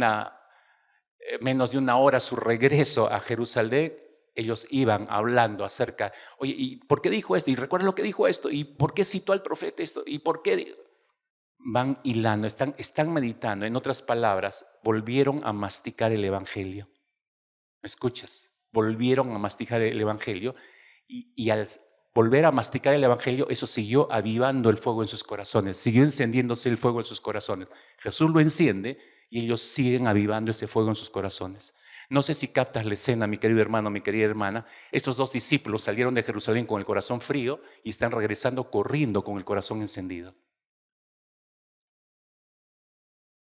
menos de 1 hora su regreso a Jerusalén, ellos iban hablando acerca, oye, ¿y por qué dijo esto? ¿Y recuerda lo que dijo esto? ¿Y por qué citó al profeta esto? ¿Y por qué? Van hilando, están meditando. En otras palabras, volvieron a masticar el Evangelio. ¿Me escuchas? Volvieron a masticar el Evangelio y al volver a masticar el Evangelio, eso siguió avivando el fuego en sus corazones, siguió encendiéndose el fuego en sus corazones. Jesús lo enciende y ellos siguen avivando ese fuego en sus corazones. No sé si captas la escena, mi querido hermano, mi querida hermana. Estos 2 discípulos salieron de Jerusalén con el corazón frío y están regresando corriendo con el corazón encendido.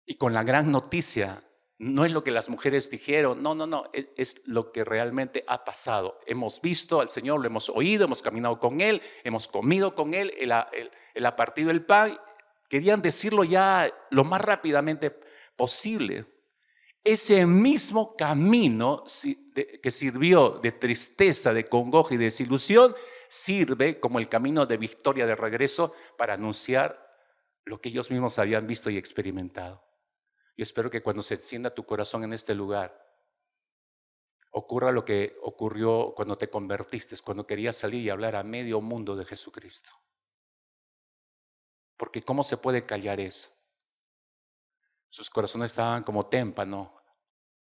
Y con la gran noticia, no es lo que las mujeres dijeron, no, es lo que realmente ha pasado. Hemos visto al Señor, lo hemos oído, hemos caminado con Él, hemos comido con Él, Él ha partido el pan. Querían decirlo ya lo más rápidamente posible. Ese mismo camino que sirvió de tristeza, de congoja y de desilusión, sirve como el camino de victoria de regreso para anunciar lo que ellos mismos habían visto y experimentado. Yo espero que cuando se encienda tu corazón en este lugar, ocurra lo que ocurrió cuando te convertiste, cuando querías salir y hablar a medio mundo de Jesucristo. Porque ¿cómo se puede callar eso? Sus corazones estaban como témpano,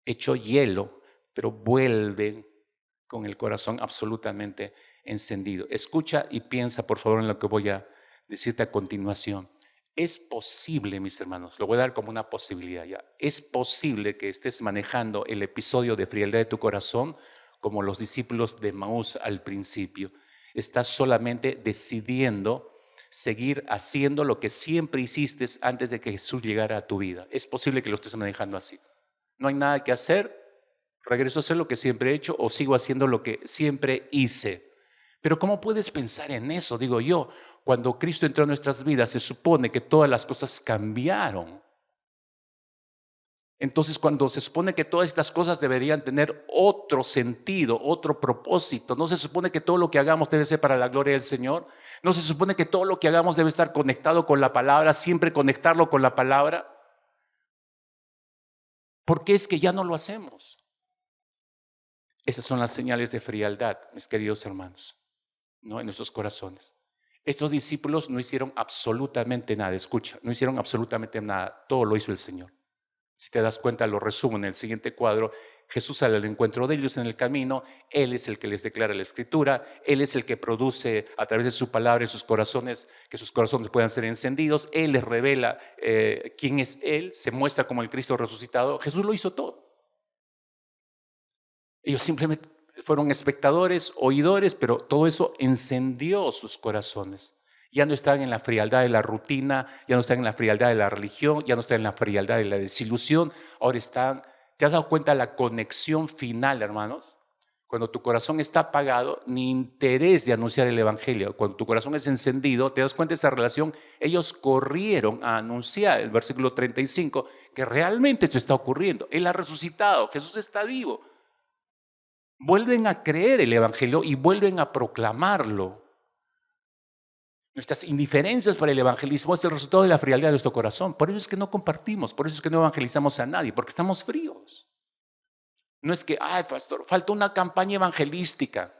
hecho hielo, pero vuelven con el corazón absolutamente encendido. Escucha y piensa, por favor, en lo que voy a decirte a continuación. Es posible, mis hermanos, lo voy a dar como una posibilidad ya. Es posible que estés manejando el episodio de frialdad de tu corazón como los discípulos de Maús al principio. Estás solamente decidiendo seguir haciendo lo que siempre hiciste antes de que Jesús llegara a tu vida. Es posible que lo estés manejando así. No hay nada que hacer, regreso a hacer lo que siempre he hecho o sigo haciendo lo que siempre hice. Pero ¿cómo puedes pensar en eso? Digo yo, cuando Cristo entró en nuestras vidas se supone que todas las cosas cambiaron. Entonces, cuando se supone que todas estas cosas deberían tener otro sentido, otro propósito, ¿no se supone que todo lo que hagamos debe ser para la gloria del Señor? ¿No se supone que todo lo que hagamos debe estar conectado con la palabra, siempre conectarlo con la palabra? ¿Por qué es que ya no lo hacemos? Esas son las señales de frialdad, mis queridos hermanos, ¿no? En nuestros corazones. Estos discípulos no hicieron absolutamente nada, escucha, no hicieron absolutamente nada, todo lo hizo el Señor. Si te das cuenta, lo resumo en el siguiente cuadro. Jesús sale al encuentro de ellos en el camino, Él es el que les declara la Escritura, Él es el que produce a través de su palabra en sus corazones, que sus corazones puedan ser encendidos, Él les revela quién es Él, se muestra como el Cristo resucitado. Jesús lo hizo todo. Ellos simplemente fueron espectadores, oidores, pero todo eso encendió sus corazones. Ya no están en la frialdad de la rutina, ya no están en la frialdad de la religión, ya no están en la frialdad de la desilusión, ahora están. ¿Te has dado cuenta de la conexión final, hermanos? Cuando tu corazón está apagado, ni interés de anunciar el Evangelio. Cuando tu corazón es encendido, te das cuenta de esa relación. Ellos corrieron a anunciar, el versículo 35, que realmente esto está ocurriendo. Él ha resucitado, Jesús está vivo. Vuelven a creer el Evangelio y vuelven a proclamarlo. Nuestras indiferencias para el evangelismo es el resultado de la frialdad de nuestro corazón. Por eso es que no compartimos, por eso es que no evangelizamos a nadie, porque estamos fríos. No es que, ay, pastor, falta una campaña evangelística,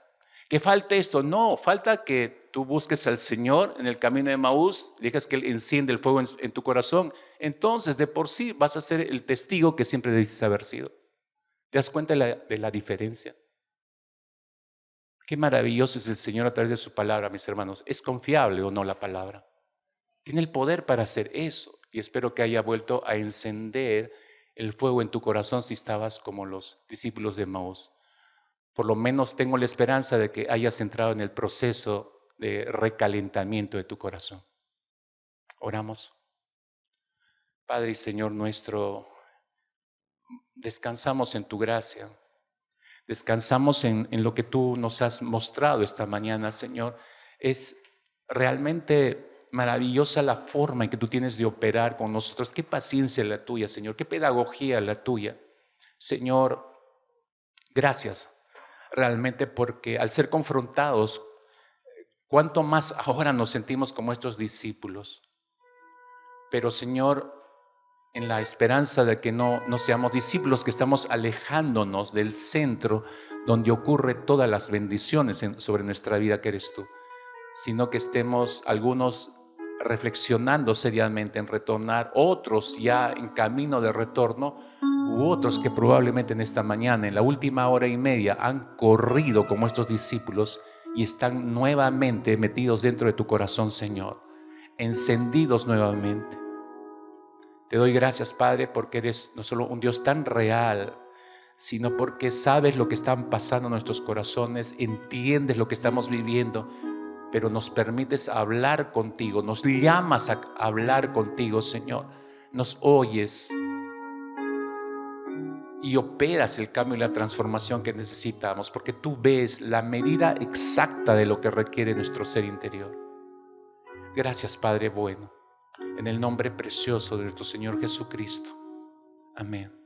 que falte esto. No, falta que tú busques al Señor en el camino de Maús, dejas que Él enciende el fuego en tu corazón. Entonces, de por sí, vas a ser el testigo que siempre debiste haber sido. ¿Te das cuenta de la diferencia? Qué maravilloso es el Señor a través de su palabra, mis hermanos. ¿Es confiable o no la palabra? Tiene el poder para hacer eso. Y espero que haya vuelto a encender el fuego en tu corazón si estabas como los discípulos de Maús. por lo menos tengo la esperanza de que hayas entrado en el proceso de recalentamiento de tu corazón. Oramos. Padre y Señor nuestro, descansamos en tu gracia, descansamos en lo que tú nos has mostrado esta mañana, Señor. Es realmente maravillosa la forma en que tú tienes de operar con nosotros. Qué paciencia la tuya, Señor, qué pedagogía la tuya. Señor, gracias realmente, porque al ser confrontados, cuánto más ahora nos sentimos como estos discípulos. Pero Señor, en la esperanza de que no seamos discípulos, que estamos alejándonos del centro donde ocurre todas las bendiciones sobre nuestra vida, que eres tú, sino que estemos algunos reflexionando seriamente en retornar, otros ya en camino de retorno, u otros que probablemente en esta mañana, en la última hora y media, han corrido como estos discípulos y están nuevamente metidos dentro de tu corazón, Señor, encendidos nuevamente. Te doy gracias, Padre, porque eres no solo un Dios tan real, sino porque sabes lo que están pasando en nuestros corazones, entiendes lo que estamos viviendo, pero nos permites hablar contigo, nos llamas a hablar contigo, Señor. Nos oyes y operas el cambio y la transformación que necesitamos, porque tú ves la medida exacta de lo que requiere nuestro ser interior. Gracias, Padre bueno, en el nombre precioso de nuestro Señor Jesucristo. Amén.